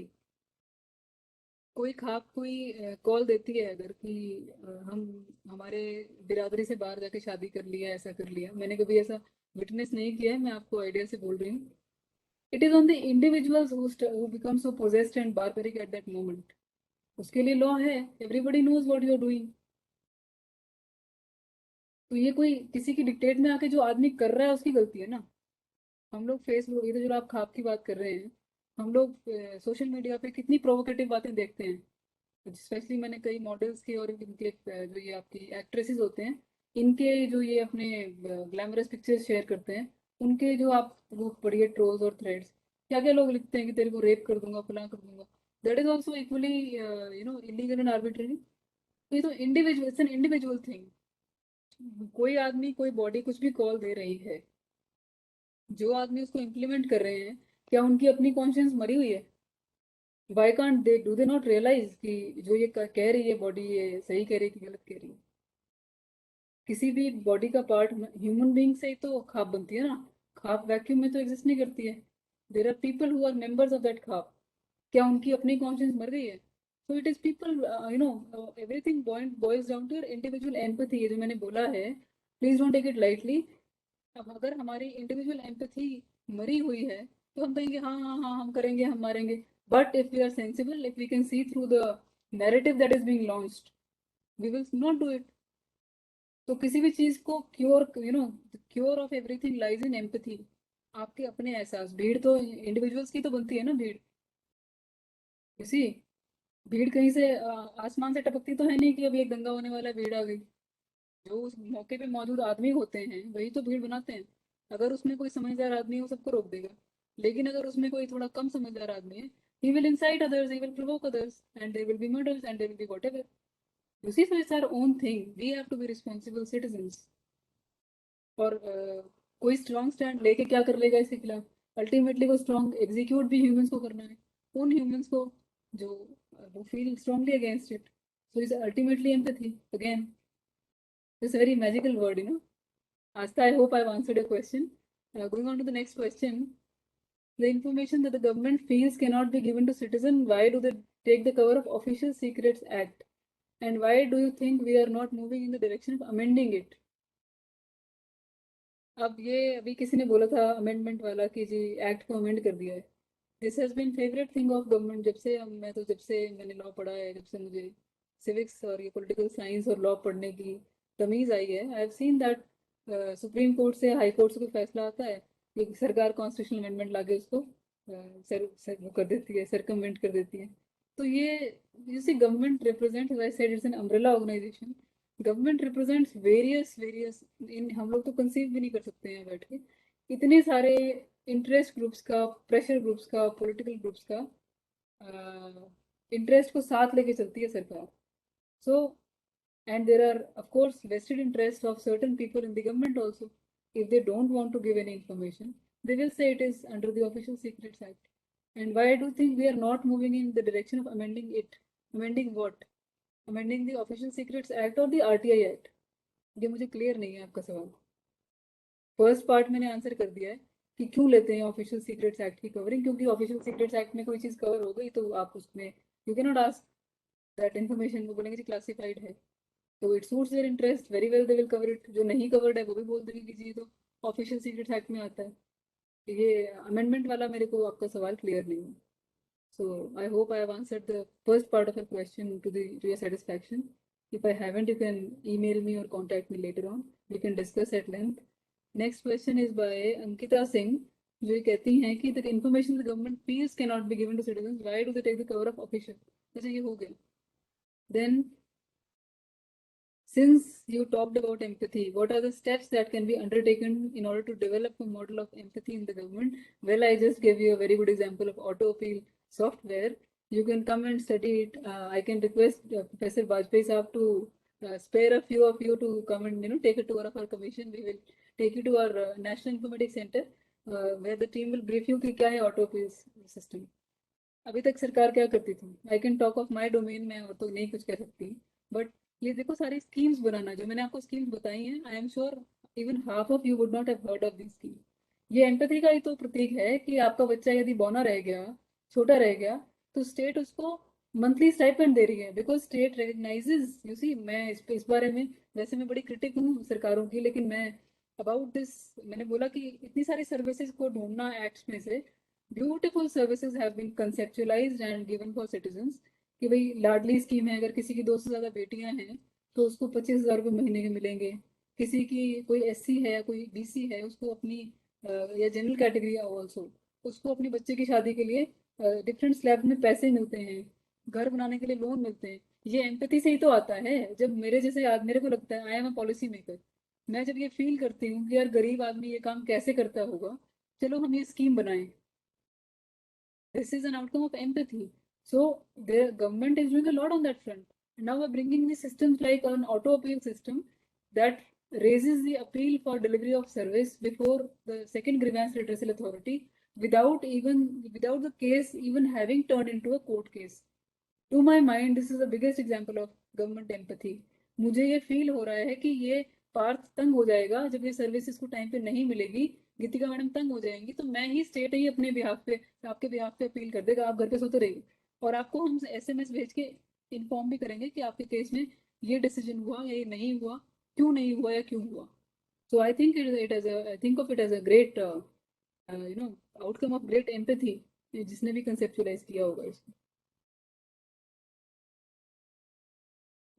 कोई खाप कोई कॉल देती है अगर कि हम हमारे बिरादरी से बाहर जाके शादी कर लिया, ऐसा कर लिया, मैंने कभी ऐसा विटनेस नहीं किया है, मैं आपको आइडिया से बोल रही हूँ। It is on the individuals who become so possessed and barbaric at that moment. उसके लिए लॉ है, everybody knows what you are doing. तो ये कोई किसी की डिक्टेट में आके जो आदमी कर रहा है उसकी गलती है ना। हम लोग फेसबुक, ये तो जो आप खाप की बात कर रहे हैं, हम लोग सोशल मीडिया पे कितनी प्रोवोकेटिव बातें देखते हैं। स्पेशली मैंने कई मॉडल्स के और इनके जो ये आपकी एक्ट्रेसेस होते हैं, इनके जो ये अपने ग्लैमरस पिक्चर्स शेयर करते हैं, उनके जो आप वो पढ़िए ट्रोल्स और थ्रेड्स, क्या क्या लोग लिखते हैं कि तेरे को रेप कर दूंगा, फलां कर दूंगा। That is also equally illegal and arbitrary. तो ये तो individual, it's an individual thing. कोई आदमी, कोई बॉडी कुछ भी कॉल दे रही है, जो आदमी उसको इम्प्लीमेंट कर रहे हैं, क्या उनकी अपनी कॉन्शियस मरी हुई है? Why can't they, do they not realise कि जो ये कह रही है बॉडी, ये सही कह रही है कि गलत कह रही है? किसी भी बॉडी का पार्ट ह्यूमन बीइंग से ही तो खाप बनती है ना। खाप वैक्यूम में तो एग्जिस्ट नहीं करती है। There are people who are members of that khap. क्या उनकी अपनी कॉन्शियस मर गई है? So it is people, you know, everything boils down to your individual empathy. ये जो मैंने बोला है, please don't take it lightly. अब अगर हमारी इंडिविजुअल एम्पैथी मरी हुई है तो हम कहेंगे हाँ हाँ हाँ हम करेंगे, हम मारेंगे। But if we are sensible, if we can see through the narrative that is being launched, we will not do it. तो किसी भी चीज को cure, you know, cure of everything lies in empathy. आपके अपने एहसास। भीड़ तो इंडिविजुअल्स की तो बनती है ना भीड़। किसी भीड़ कहीं से आसमान से टपकती तो है नहीं कि अभी एक दंगा होने वाला है, भीड़ आ गई। जो उस मौके पे मौजूद आदमी होते हैं वही तो भीड़ बनाते हैं। अगर उसमें कोई समझदार आदमी है वो सबको रोक देगा, लेकिन अगर उसमें कोई थोड़ा कम समझदार आदमी है, he will incite others, he will provoke others, and there will be murders and there will be whatever. You see, so it's our own thing. We have to be responsible citizens. और कोई strong stand लेके क्या कर लेगा इसके खिलाफ? Ultimately वो strong execute भी ह्यूमंस को करना है। उन ह्यूमंस को जो वो feel strongly against it. So is ultimately empathy again. This very magical word, you know. Asta, I hope I've answered your question. Going on to the next question. The information that the government feels cannot be given to citizen, why do they take the cover of Official Secrets Act? And why do you think we are not moving in the direction of amending it? अब ये अभी किसी ने बोला था amendment वाला कि जी act को अमेंड कर दिया है। This has been favourite thing of government. जब से मैंने लॉ पढ़ा है, जब से मुझे सिविक्स और ये पॉलिटिकल साइंस और लॉ पढ़ने की तमीज़ आई है, I have seen that supreme court से, हाई कोर्ट से कोई फैसला आता है कि सरकार कॉन्स्टिट्यूशनल अमेंडमेंट लाके उसको वो कर देती है, सरकमवेंट कर देती है। तो ये जैसे government represent, as I said, it's an umbrella organisation. Government represents various in, हम लोग तो कंसीव भी नहीं कर सकते हैं बैठ के, इतने सारे इंटरेस्ट ग्रुप्स का, प्रेशर ग्रुप्स का, पॉलिटिकल ग्रुप्स का इंटरेस्ट को साथ लेके चलती है सरकार। सो and there are of course vested interests of certain people in the government also. If they don't want to give any information, they will say it is under the Official Secrets Act. And why do you think we are not moving in the direction of amending it? Amending what? Amending the Official Secrets Act or the RTI Act? ये मुझे clear नहीं है आपका सवाल। First part मैंने answer कर दिया है कि क्यों लेते हैं ऑफिशियल सीक्रेट्स एक्ट की कवरिंग, क्योंकि ऑफिशियल सीक्रेट्स एक्ट में कोई चीज़ कवर हो गई तो आप उसमें, you can not ask that information. वो बोलेंगे जी क्लासिफाइड है, तो it suits their interest, very well they will cover it. जो नहीं कवर्ड है वो भी बोल देंगे कि जी तो ऑफिशियल सीक्रेट्स एक्ट में आता है। ये अमेंडमेंट वाला मेरे को आपका सवाल क्लियर नहीं है। So I hope I have answered the first part of your question to your satisfaction. If I haven't, you can email me और contact me later on, we can discuss at length. Next question is by Ankita Singh, जो ये कहती हैं कि the information the government feels can not be given to citizens, why do they take the cover of official? अच्छा, ये हो गया। Then, since you talked about empathy, what are the steps that can be undertaken in order to develop a model of empathy in the government? Well, I just gave you a very good example of auto appeal software. You can come and study it. I can request Professor Bajpai Saab to spare a few of you to come and take a tour of our commission. We will take you to our National Informatics Center, where the team will brief you कि क्या है auto appeal system. अभी तक सरकार क्या करती थी? I can talk of my domain, मैं और तो नहीं कुछ कह सकती, but ये देखो सारी स्कीम्स बनाना, जो मैंने आपको स्कीम्स बताई हैं, I am sure even half of you would not have heard of this scheme. ये एम्पैथी का ही तो प्रतीक है कि आपका बच्चा यदि बौना रह गया, छोटा रह गया, तो स्टेट उसको मंथली स्टाइपेंड दे रही है, because state recognises. You see, मैं इस बारे में वैसे मैं बड़ी क्रिटिक हूँ सरकारों की, लेकिन मैं अबाउट दिस, मैंने बोला कि इतनी सारी सर्विसेज को ढूंढना एक्ट्स में से, beautiful services have been conceptualised and given for citizens. कि भाई लाडली स्कीम है, अगर किसी की 2 से ज़्यादा बेटियां हैं तो उसको 25,000 रुपये महीने के मिलेंगे। किसी की कोई एससी है या कोई बीसी है, उसको अपनी या जनरल कैटेगरी ऑल्सो, उसको अपने बच्चे की शादी के लिए डिफरेंट स्लैब में पैसे मिलते हैं, घर बनाने के लिए लोन मिलते हैं। ये एम्पैथी से ही तो आता है। जब मेरे जैसे मेरे को लगता है, I am a policy maker, मैं जब ये फील करती हूँ कि यार गरीब आदमी ये काम कैसे करता होगा, चलो हम ये स्कीम बनाएं। This is an outcome of empathy. So the government is doing a lot on that front. Now we're bringing the systems like an auto appeal system that raises the appeal for delivery of service before the second grievance redressal authority without the case even having turned into a court case. To my mind, this is the biggest example of government empathy. मुझे ये feel हो रहा है कि ये पार्थ तंग हो जाएगा जब ये सर्विस इसको टाइम पे नहीं मिलेगी, गीतिका मैडम तंग हो जाएंगी, तो मैं ही स्टेट ही अपने बिहाफ पे आपके बिहाफ पे अपील कर देगा, आप घर पे सोते रहिए और आपको हम SMS भेज के इन्फॉर्म भी करेंगे कि आपके केस में ये डिसीजन हुआ या ये नहीं हुआ, क्यों नहीं हुआ या क्यों हुआ. So I think I think of it as a great outcome of great empathy जिसने भी conceptualize किया होगा इसको.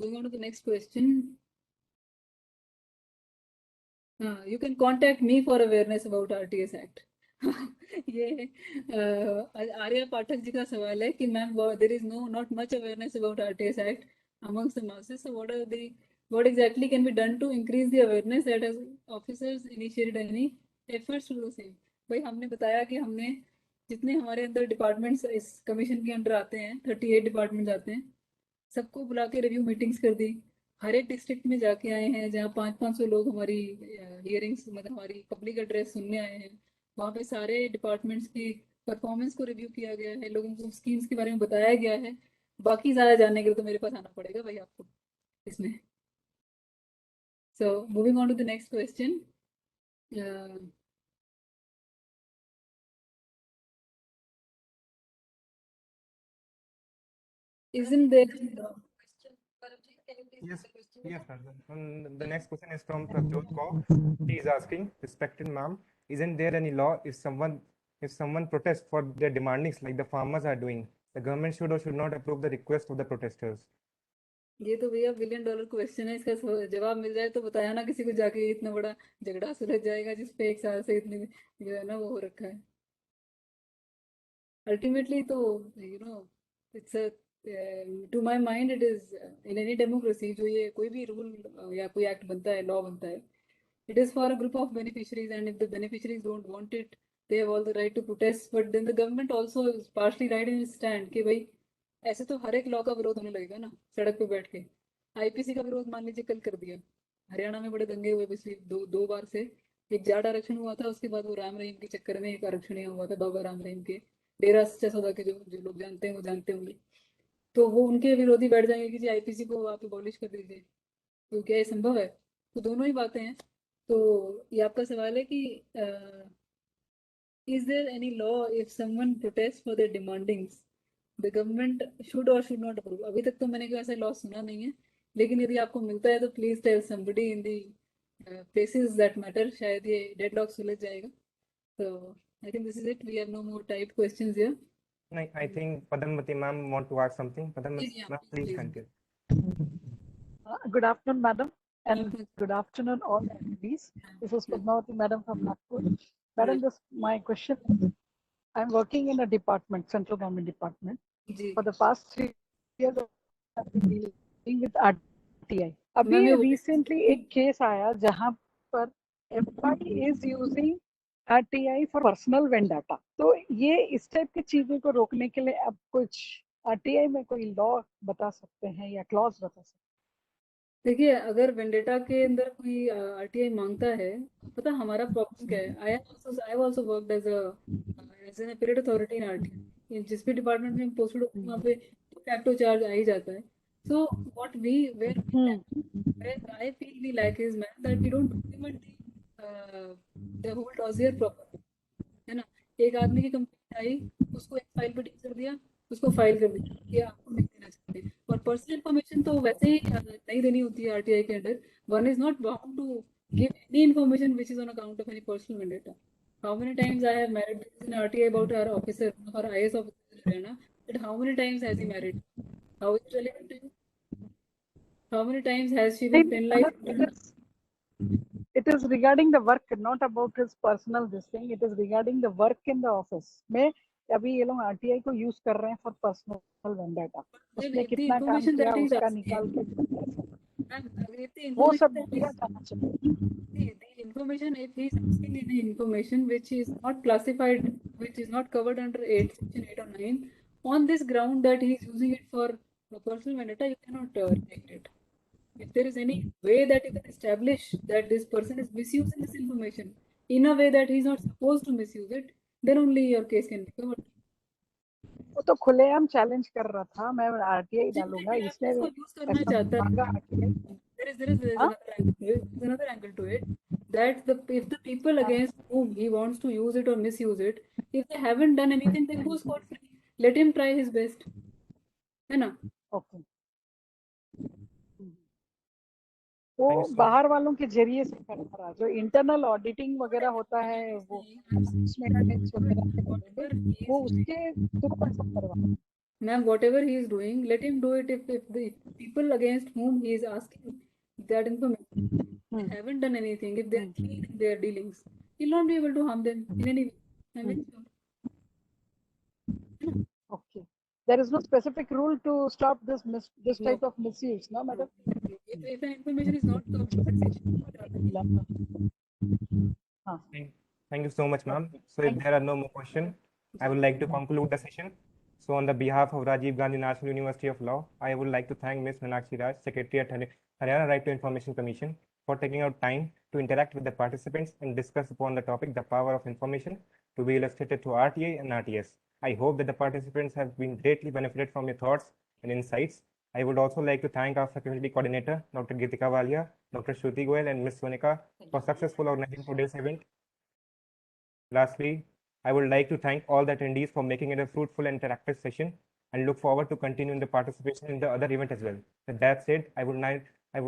Going on to the next question. You can contact me for awareness about RTS Act. ये आर्या पाठक जी का सवाल है कि ma'am there is not much awareness about RTS Act amongst the masses. So what exactly can be done to increase the awareness that has officers initiated any efforts to do same? भाई हमने बताया कि हमने जितने हमारे अंदर departments इस commission के अंडर आते हैं 38 डिपार्टमेंट्स आते हैं, सबको बुला के रिव्यू मीटिंग्स कर दी. हर एक डिस्ट्रिक्ट में जाके आए हैं जहाँ 500-500 लोग हमारी हियरिंग्स मतलब हमारी पब्लिक एड्रेस सुनने आए हैं. वहाँ पे सारे डिपार्टमेंट्स की परफॉर्मेंस को रिव्यू किया गया है, लोगों को स्कीम्स के बारे में बताया गया है. बाकी ज़्यादा जानने के लिए तो मेरे पास आना पड़ेगा भाई आपको इसमें. So moving on to the next question. Isn't there Yes, yes, ma'am. The next question is from Prabjot Kaur. He is asking, respected ma'am, isn't there any law if someone protests for their demandings like the farmers are doing, the government should or should not approve the request of the protesters? ये तो भैया $1 billion question है. इसका जवाब मिल जाए तो बताया ना किसी को जाके इतना बड़ा झगड़ा सुलझ जाएगा जिसपे 1 साल से इतने जो है ना वो हो रखा है. अल्टीमेटली तो it's to my mind it is in any democracy जो ये कोई भी रूल या कोई एक्ट बनता है, लॉ बनता है, it is for a group of beneficiaries, and if the beneficiaries don't want it, they have all the right to protest. But then the government also is partially right in its stand कि भाई ऐसे तो हर एक law का विरोध होने लगेगा ना सड़क पे बैठ के. IPC का विरोध मान लीजिए कल कर दिया. हरियाणा में बड़े दंगे हुए पिछली दो बार से. एक जाट आरक्षण हुआ था, उसके बाद वो राम रहीम के चक्कर में एक आरक्षण यहाँ हुआ था बाबा राम रहीम के डेरा सच्चा सौदा के जो लोग जानते हैं वो जानते होंगे. तो वो उनके विरोधी बैठ जाएंगे कि जी IPC को आप अबॉलिश कर दीजिए. तो क्या ये संभव है? तो दोनों ही बातें हैं. तो ये आपका सवाल है कि is there any law if someone protests for their demandings the government should or should not approve? अभी तक तो मैंने कोई ऐसा लॉ सुना नहीं है, लेकिन यदि आपको मिलता है तो please tell somebody in the places that matter. शायद ये डेडलॉक सुलझ जाएगा. So I think this is it. We have no more typed questions here. I think Padmavati ma'am want to ask something. Padmavati ma'am, please continue. Good afternoon, madam, and good afternoon, all attendees. This is Padmavati madam from Nagpur. Madam, my question is, I'm working in a department, central government department. For the past 3 years, I've been dealing with RTI. अभी recently एक case आया जहाँ पर FI is using RTI for personal vendetta. तो ये इस type की चीजों को रोकने के लिए आप कुछ RTI में कोई लॉ बता सकते हैं या क्लॉज बता सकते हैं? देखिए, अगर वेंडेटा के अंदर कोई RTI मांगता है, पता हमारा प्रॉब्लम क्या है. I have also worked as an appellate authority in RTI. जिस भी डिपार्टमेंट में पोस्टेड होते हैं वहाँ पे फैक्टो चार्ज आ ही जाता है. So what we were I feel we lack is man that we don't document the whole dossier proper, है ना. एक आदमी की कंप्लेंट आई, उसको एक फाइल पे टिक कर दिया, उसको फाइल कर दिया कि आपको नहीं देना चाहते. और पर्सनल इन्फॉर्मेशन तो वैसे ही नहीं देनी होती है RTI के under. One is not bound to give any information which is on account of any personal vendetta. How many times I have married in RTI about our officer और IAS officer Haryana, that how many times has he married? How is it relevant to you? How many times has she been penalized? It is regarding the work, not about his personal this thing. It is regarding the work in the office. में अभी ये लोग RTI को use कर रहे हैं for personal vendetta. उसने कितना काम किया उसका निकाल के वो सब दिया जाना चाहिए. The information, if he is asking any information which is not classified, which is not covered under 8, section 8 or 9, on this ground that he is using it for For personal vendetta, you cannot reject it. If there is any way that you can establish that this person is misusing this information in a way that he's not supposed to misuse it, then only your case can be covered. वो तो खुलेआम challenge कर रहा था, मैं RTI डालूंगा, इसने इसको यूज करना ऐसा चाहता मांगा है. RTI. There is another angle to it that if the people against whom he wants to use it or misuse it, if they haven't done anything, then go scot free. Let him try his best. है ना? Okay. वो बाहर वालों के जरिए से कर रहा, जो इंटरनल ऑडिटिंग वगैरह होता है वो वो उसके थ्रू ऐसा करवा. Ma'am, whatever he is doing, let him do it. If the people against whom he is asking that information haven't done anything, if they are clean in their dealings, he'll not be able to harm them in any way. I'm very sure. Okay. There is no specific rule to stop this type of misuse, no, madam? If the information is not covered, Thank you so much, ma'am. So if there are no more questions, I would like to conclude the session. So on the behalf of Rajiv Gandhi National University of Law, I would like to thank Ms. Meenakshi Raj, Secretary at Haryana Right to Information Commission, for taking out time to interact with the participants and discuss upon the topic, the power of information, to be illustrated through RTA and RTS. I hope that the participants have been greatly benefited from your thoughts and insights. I would also like to thank our faculty coordinator, Dr. Geetika Walia, Dr. Shruti Goyal, and Ms. Sonika for successful organizing today's event. Lastly, I would like to thank all the attendees for making it a fruitful and interactive session, and look forward to continuing the participation in the other event as well. With that said, I would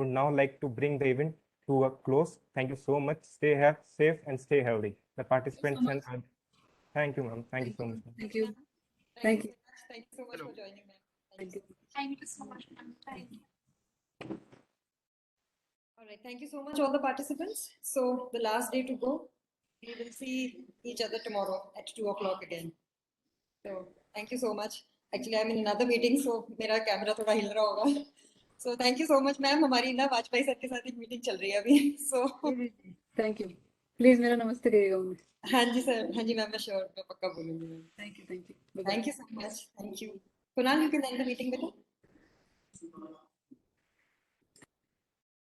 now like to bring the event to a close. Thank you so much. Stay safe and stay healthy. The participants and thank you, ma'am. Thank you so much. Thank you. Thank you. Thank you so much for joining, ma'am. Thank you. Thank you so much, ma'am. Thank you. All right. Thank you so much, all the participants. So the last day to go. We will see each other tomorrow at 2 o'clock again. So thank you so much. Actually, I'm in another meeting, so मेरा camera थोड़ा हिल रहा होगा. So thank you so much, ma'am. हमारी ना Vajpayee sir के साथ एक meeting चल रही है अभी. So Thank you. Please मेरा नमस्ते करिएगा उन्हें. हाँ जी सर, हाँ जी मैम, मैं श्योर, मैं पक्का बोलूँगी. Thank you. Thank you so much. Thank you. Kunal, you can end the meeting, बेटा.